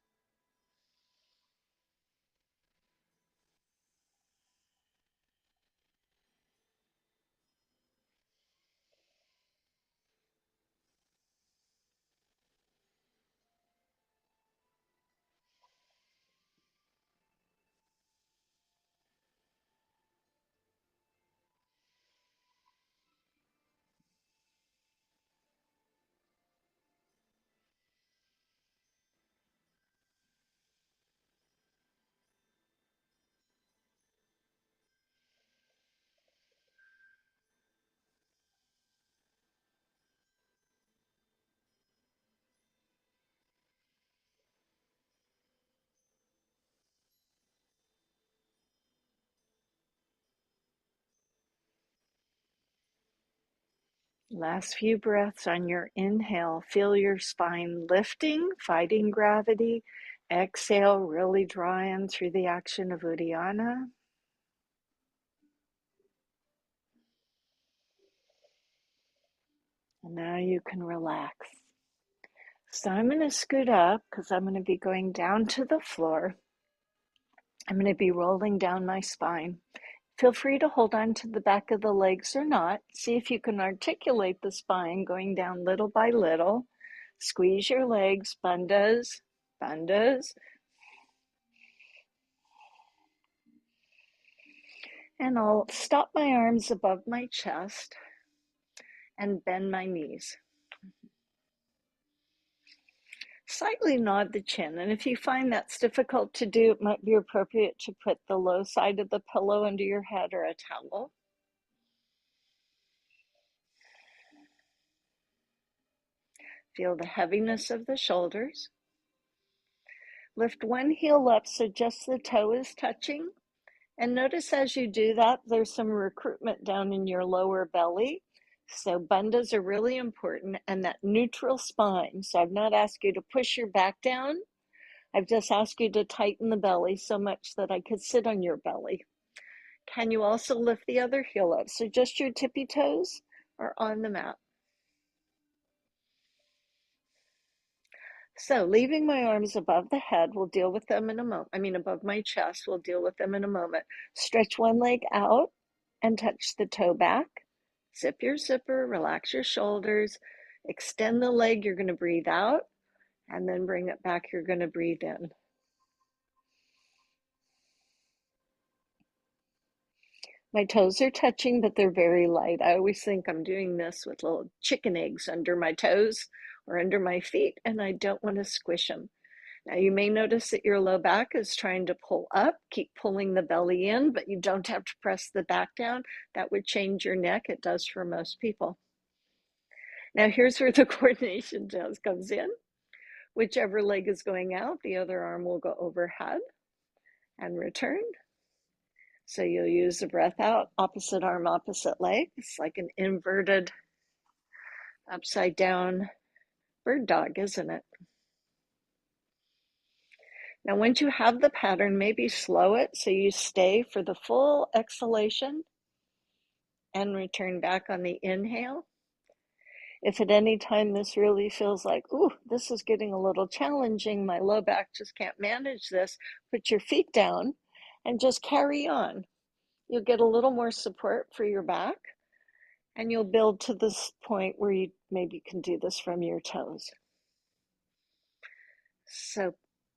Last few breaths on your inhale. Feel your spine lifting, fighting gravity. Exhale, really drawing through the action of Uddiyana. And now you can relax. So I'm going to scoot up because I'm going to be going down to the floor. I'm going to be rolling down my spine. Feel free to hold on to the back of the legs or not. See if you can articulate the spine going down little by little. Squeeze your legs, bandhas, bandhas. And I'll stop my arms above my chest and bend my knees. Slightly nod the chin, and if you find that's difficult to do, it might be appropriate to put the low side of the pillow under your head or a towel. Feel the heaviness of the shoulders. Lift one heel up so just the toe is touching. And notice as you do that, there's some recruitment down in your lower belly. So bandhas are really important, and that neutral spine. So I've not asked you to push your back down. I've just asked you to tighten the belly so much that I could sit on your belly. Can you also lift the other heel up? So just your tippy toes are on the mat. So leaving my arms above the head, we'll deal with them in a moment. Above my chest, we'll deal with them in a moment. Stretch one leg out and touch the toe back. Zip your zipper, relax your shoulders, extend the leg, you're going to breathe out, and then bring it back, you're going to breathe in. My toes are touching, but they're very light. I always think I'm doing this with little chicken eggs under my toes or under my feet, and I don't want to squish them. Now you may notice that your low back is trying to pull up. Keep pulling the belly in, but you don't have to press the back down. That would change your neck. It does for most people. Now here's where the coordination comes in. Whichever leg is going out, the other arm will go overhead and return. So you'll use the breath out, opposite arm, opposite leg. It's like an inverted, upside down bird dog, isn't it? Now, once you have the pattern, maybe slow it so you stay for the full exhalation and return back on the inhale. If at any time this really feels like, ooh, this is getting a little challenging, my low back just can't manage this, put your feet down and just carry on. You'll get a little more support for your back, and you'll build to this point where you maybe can do this from your toes. So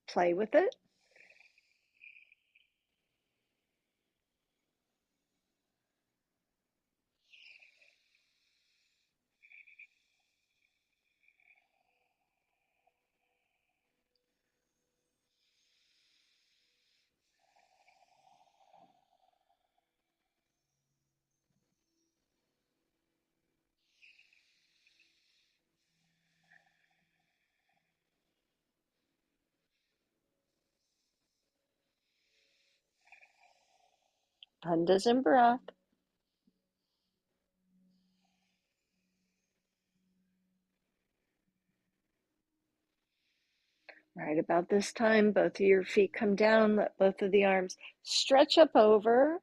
play with it. Bandhas and breath. Right about this time, both of your feet come down, let both of the arms stretch up over,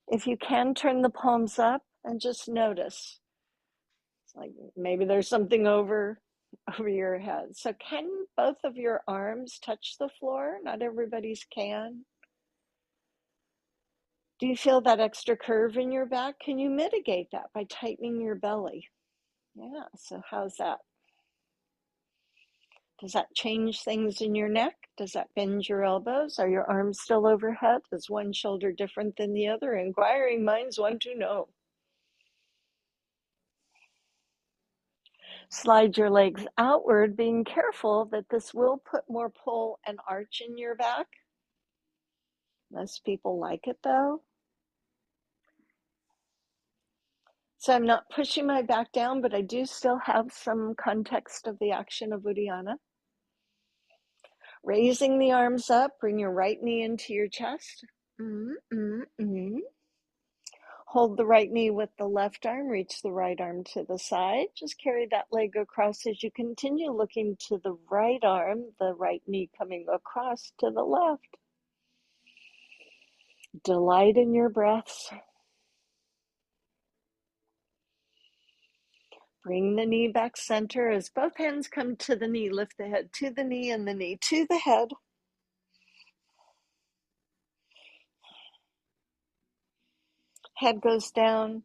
If you can, turn the palms up and just notice. It's like maybe there's something over your head. So can both of your arms touch the floor? Not everybody's can. Do you feel that extra curve in your back? Can you mitigate that by tightening your belly? Yeah, so how's that? Does that change things in your neck? Does that bend your elbows? Are your arms still overhead? Is one shoulder different than the other? Inquiring minds want to know. Slide your legs outward, being careful that this will put more pull and arch in your back. Most people like it though. So I'm not pushing my back down, but I do still have some context of the action of Uddiyana. Raising the arms up, bring your right knee into your chest. Hold the right knee with the left arm, reach the right arm to the side. Just carry that leg across as you continue looking to the right arm, the right knee coming across to the left. Delight in your breaths. Bring the knee back center as both hands come to the knee. Lift the head to the knee and the knee to the head. Head goes down,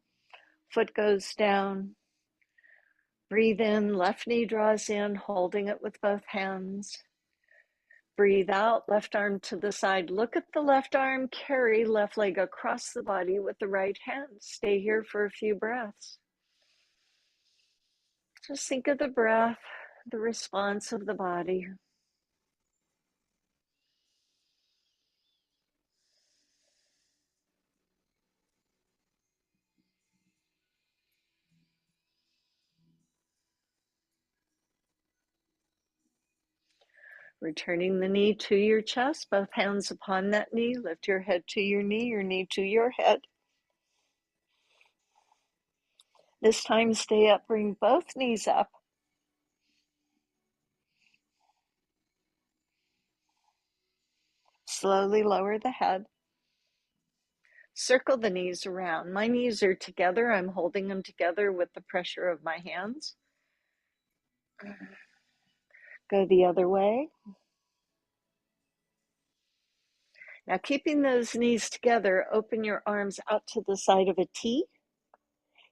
foot goes down. Breathe in, left knee draws in, holding it with both hands. Breathe out, left arm to the side. Look at the left arm, carry left leg across the body with the right hand. Stay here for a few breaths. Just think of the breath, the response of the body. Returning the knee to your chest, both hands upon that knee. Lift your head to your knee to your head. This time, stay up, bring both knees up. Slowly lower the head. Circle the knees around. My knees are together. I'm holding them together with the pressure of my hands. Go the other way. Now, keeping those knees together, open your arms out to the side of a T.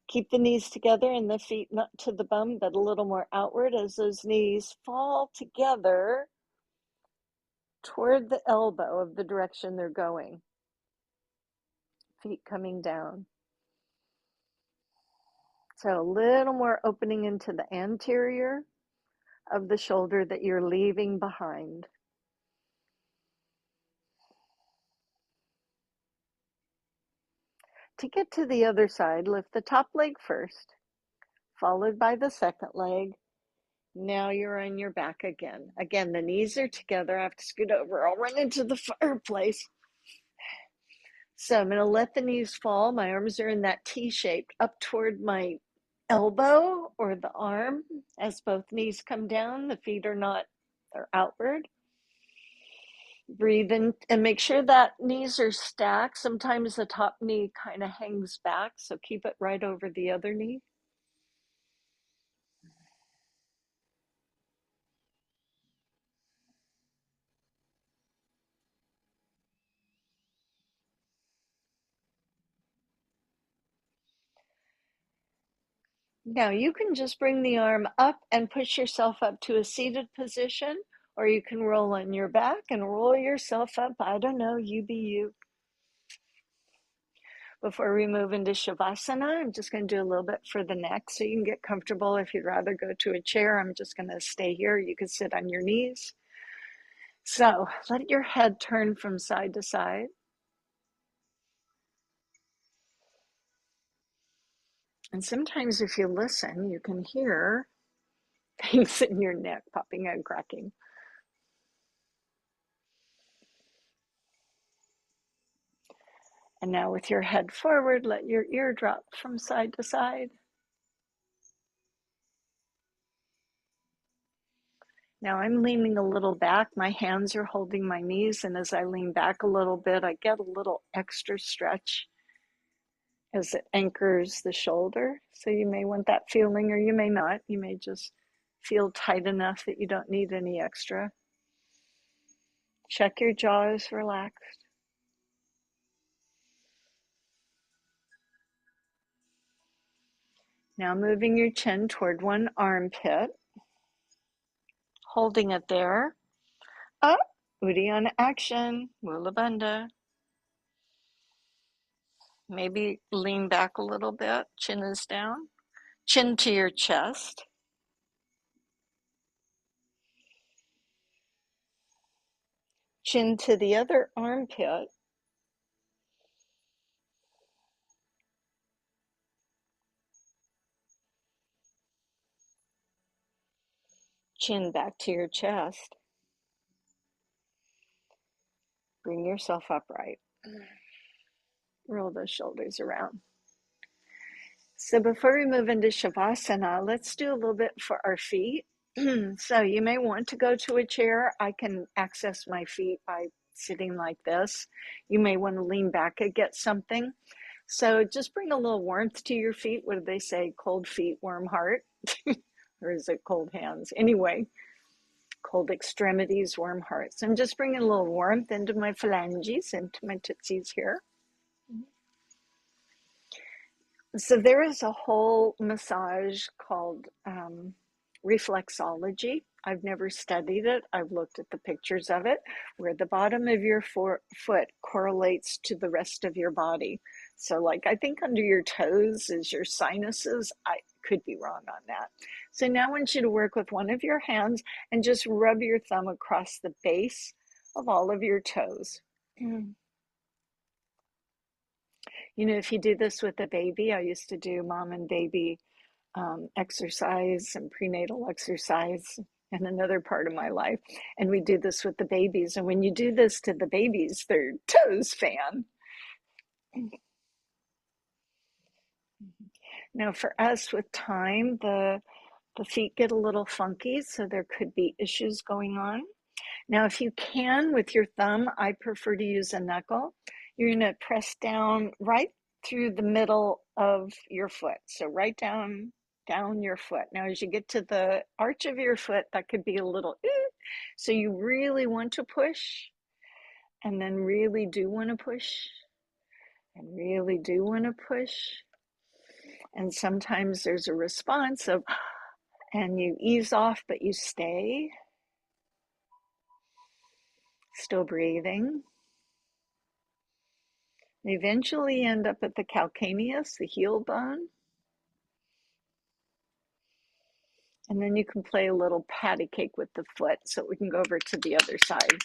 Keep the knees together and the feet not to the bum, but a little more outward as those knees fall together toward the elbow of the direction they're going. Feet coming down. So a little more opening into the anterior of the shoulder that you're leaving behind. To get to the other side, lift the top leg first, followed by the second leg. Now you're on your back again. Again, the knees are together. I have to scoot over. I'll run into the fireplace. So I'm going to let the knees fall. My arms are in that T shape up toward my elbow or the arm as both knees come down. The feet are not, they're outward. Breathe in and make sure that knees are stacked. Sometimes the top knee kind of hangs back, so keep it right over the other knee. Now you can just bring the arm up and push yourself up to a seated position, or you can roll on your back and roll yourself up. I don't know, you be you. Before we move into Shavasana, I'm just going to do a little bit for the neck so you can get comfortable. If you'd rather go to a chair, I'm just going to stay here. You can sit on your knees. So let your head turn from side to side. And sometimes if you listen, you can hear things in your neck popping and cracking. And now with your head forward, let your ear drop from side to side. Now I'm leaning a little back. My hands are holding my knees, and as I lean back a little bit, I get a little extra stretch as it anchors the shoulder. So you may want that feeling, or you may not. You may just feel tight enough that you don't need any extra. Check your jaw is relaxed. Now moving your chin toward one armpit, holding it there. Up, Uddiyana action, Mula Bandha. Maybe lean back a little bit, chin is down. Chin to your chest. Chin to the other armpit. Chin back to your chest. Bring yourself upright. Roll those shoulders around. So before we move into Shavasana, let's do a little bit for our feet. So you may want to go to a chair. I can access my feet by sitting like this. You may want to lean back and get something. So just bring a little warmth to your feet. What do they say? Cold feet, warm heart. Or is it cold hands? Anyway, cold extremities, warm hearts. I'm just bringing a little warmth into my phalanges, into my tootsies here. So there is a whole massage called reflexology. I've never studied it. I've looked at the pictures of it, where the bottom of your foot correlates to the rest of your body. So like I think under your toes is your sinuses. I could be wrong on that. So now I want you to work with one of your hands and just rub your thumb across the base of all of your toes. You know, if you do this with a baby, I used to do mom and baby exercise and prenatal exercise in another part of my life. And we do this with the babies. And when you do this to the babies, their toes fan. Now, for us with time, the feet get a little funky, so there could be issues going on. Now, if you can, with your thumb, I prefer to use a knuckle. You're going to press down right through the middle of your foot. So right down your foot. Now, as you get to the arch of your foot, that could be a little, so you really want to push, and then really do want to push, and really do want to push. And sometimes there's a response of, and you ease off, but you stay. Still breathing. Eventually end up at the calcaneus, the heel bone. And then you can play a little patty cake with the foot so we can go over to the other side.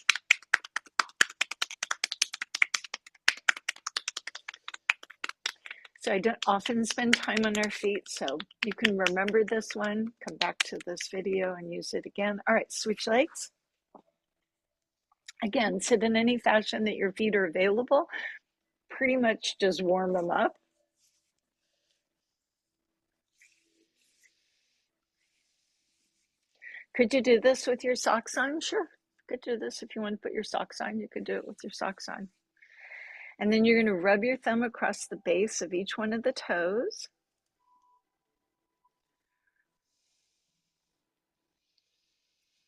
So I don't often spend time on our feet, so you can remember this one, come back to this video and use it again. All right, switch legs. Again, sit in any fashion that your feet are available. Pretty much just warm them up. Could you do this with your socks on? Sure. Could do this if you want to put your socks on. You could do it with your socks on. And then you're going to rub your thumb across the base of each one of the toes.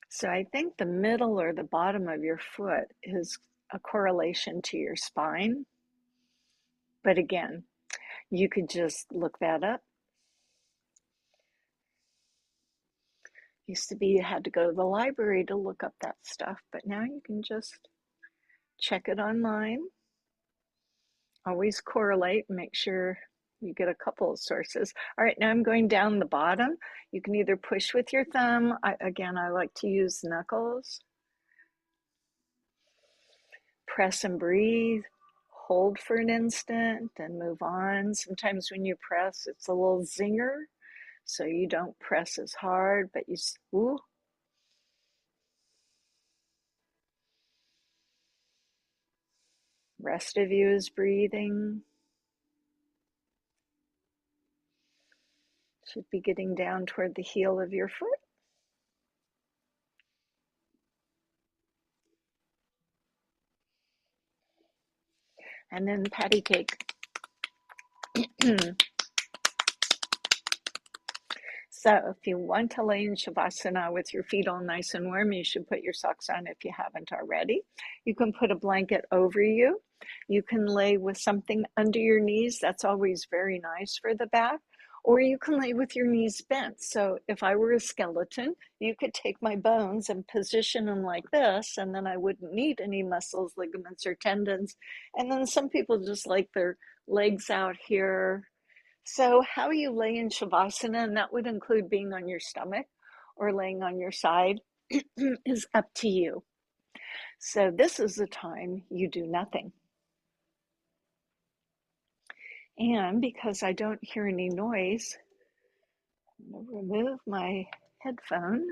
So I think the middle or the bottom of your foot is a correlation to your spine. But again, you could just look that up. Used to be you had to go to the library to look up that stuff, but now you can just check it online. Always correlate and make sure you get a couple of sources. All right, now I'm going down the bottom. You can either push with your thumb. Again, I like to use knuckles. Press and breathe. Hold for an instant, then move on. Sometimes when you press, it's a little zinger, so you don't press as hard, but you, ooh. Rest of you is breathing. Should be getting down toward the heel of your foot. And then patty cake. So if you want to lay in Shavasana with your feet all nice and warm, you should put your socks on if you haven't already. You can put a blanket over you. You can lay with something under your knees. That's always very nice for the back. Or you can lay with your knees bent. So if I were a skeleton, you could take my bones and position them like this, and then I wouldn't need any muscles, ligaments, or tendons. And then some people just like their legs out here. So how you lay in Shavasana, and that would include being on your stomach or laying on your side, is up to you. So this is the time you do nothing. And because I don't hear any noise, I'm going to remove my headphone.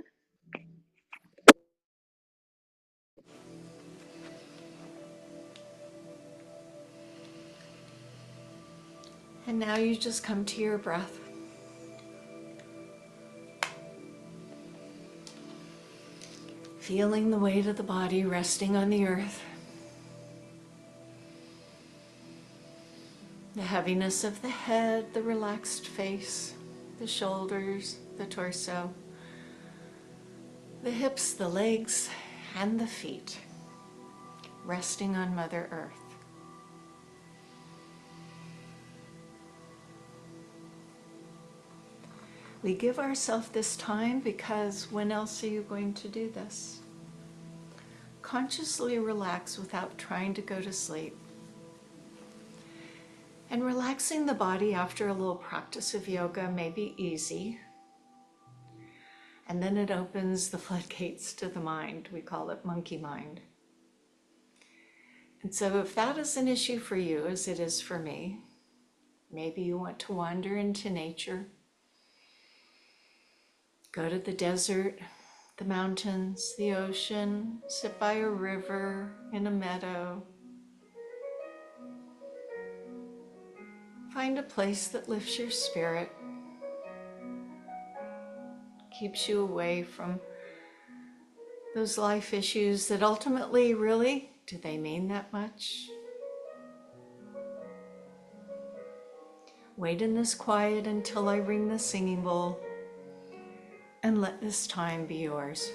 And now you just come to your breath. Feeling the weight of the body resting on the earth. The heaviness of the head, the relaxed face, the shoulders, the torso, the hips, the legs, and the feet, resting on Mother Earth. We give ourselves this time because when else are you going to do this? Consciously relax without trying to go to sleep. And relaxing the body after a little practice of yoga may be easy. And then it opens the floodgates to the mind. We call it monkey mind. And so if that is an issue for you, as it is for me, maybe you want to wander into nature, go to the desert, the mountains, the ocean, sit by a river, in a meadow. Find a place that lifts your spirit, keeps you away from those life issues that ultimately, really, do they mean that much? Wait in this quiet until I ring the singing bowl, and let this time be yours.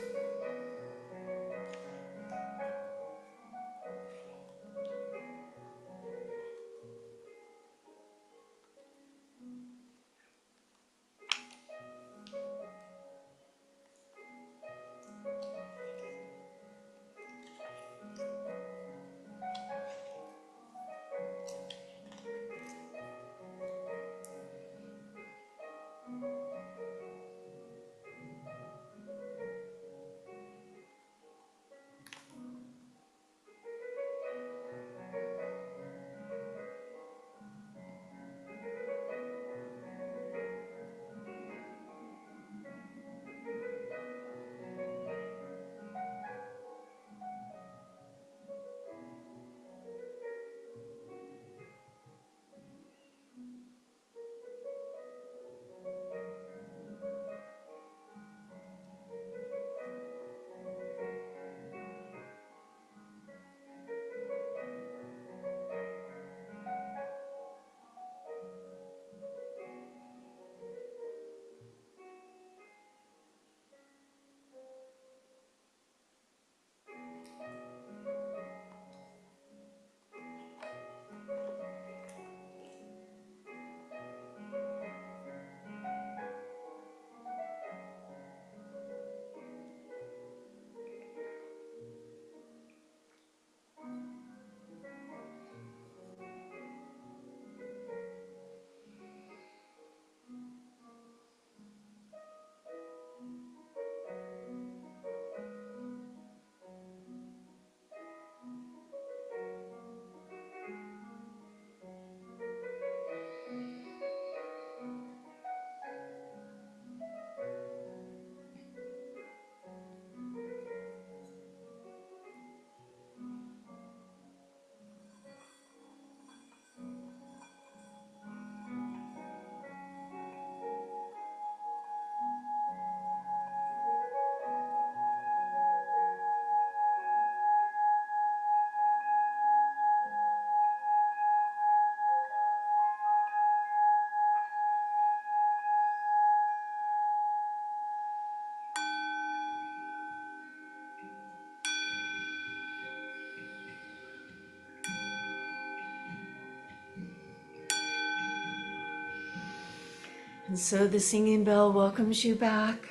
And so the singing bell welcomes you back.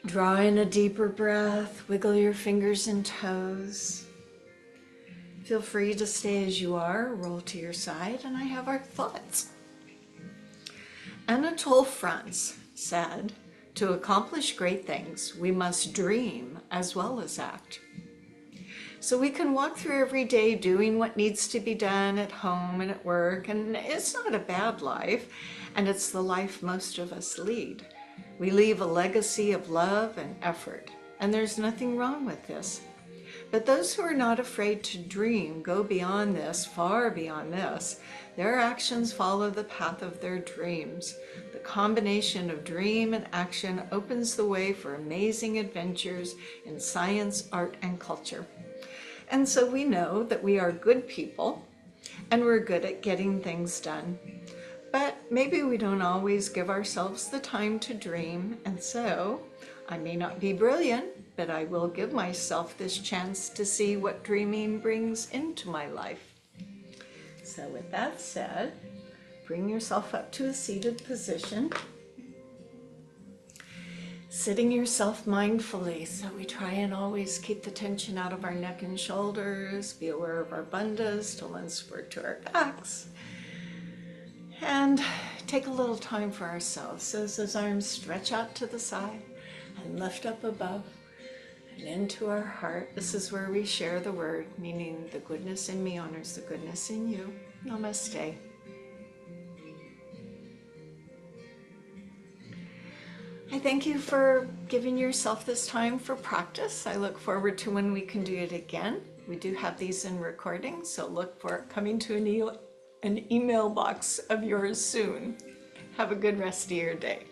Draw in a deeper breath, wiggle your fingers and toes. Feel free to stay as you are, roll to your side, and I have our thoughts. Anatole France said, "To accomplish great things, we must dream as well as act." So we can walk through every day doing what needs to be done at home and at work, and it's not a bad life, and it's the life most of us lead. We leave a legacy of love and effort, and there's nothing wrong with this. But those who are not afraid to dream go beyond this, far beyond this. Their actions follow the path of their dreams. The combination of dream and action opens the way for amazing adventures in science, art, and culture. And so we know that we are good people and we're good at getting things done. But maybe we don't always give ourselves the time to dream, and so I may not be brilliant, but I will give myself this chance to see what dreaming brings into my life. So with that said, bring yourself up to a seated position, sitting yourself mindfully. So we try and always keep the tension out of our neck and shoulders, be aware of our bandhas to lend support to our backs, and take a little time for ourselves. So as those arms stretch out to the side and lift up above and into our heart, this is where we share the word, meaning the goodness in me honors the goodness in you. Namaste. I thank you for giving yourself this time for practice. I look forward to when we can do it again. We do have these in recording, so look for it coming to an email box of yours soon. Have a good rest of your day.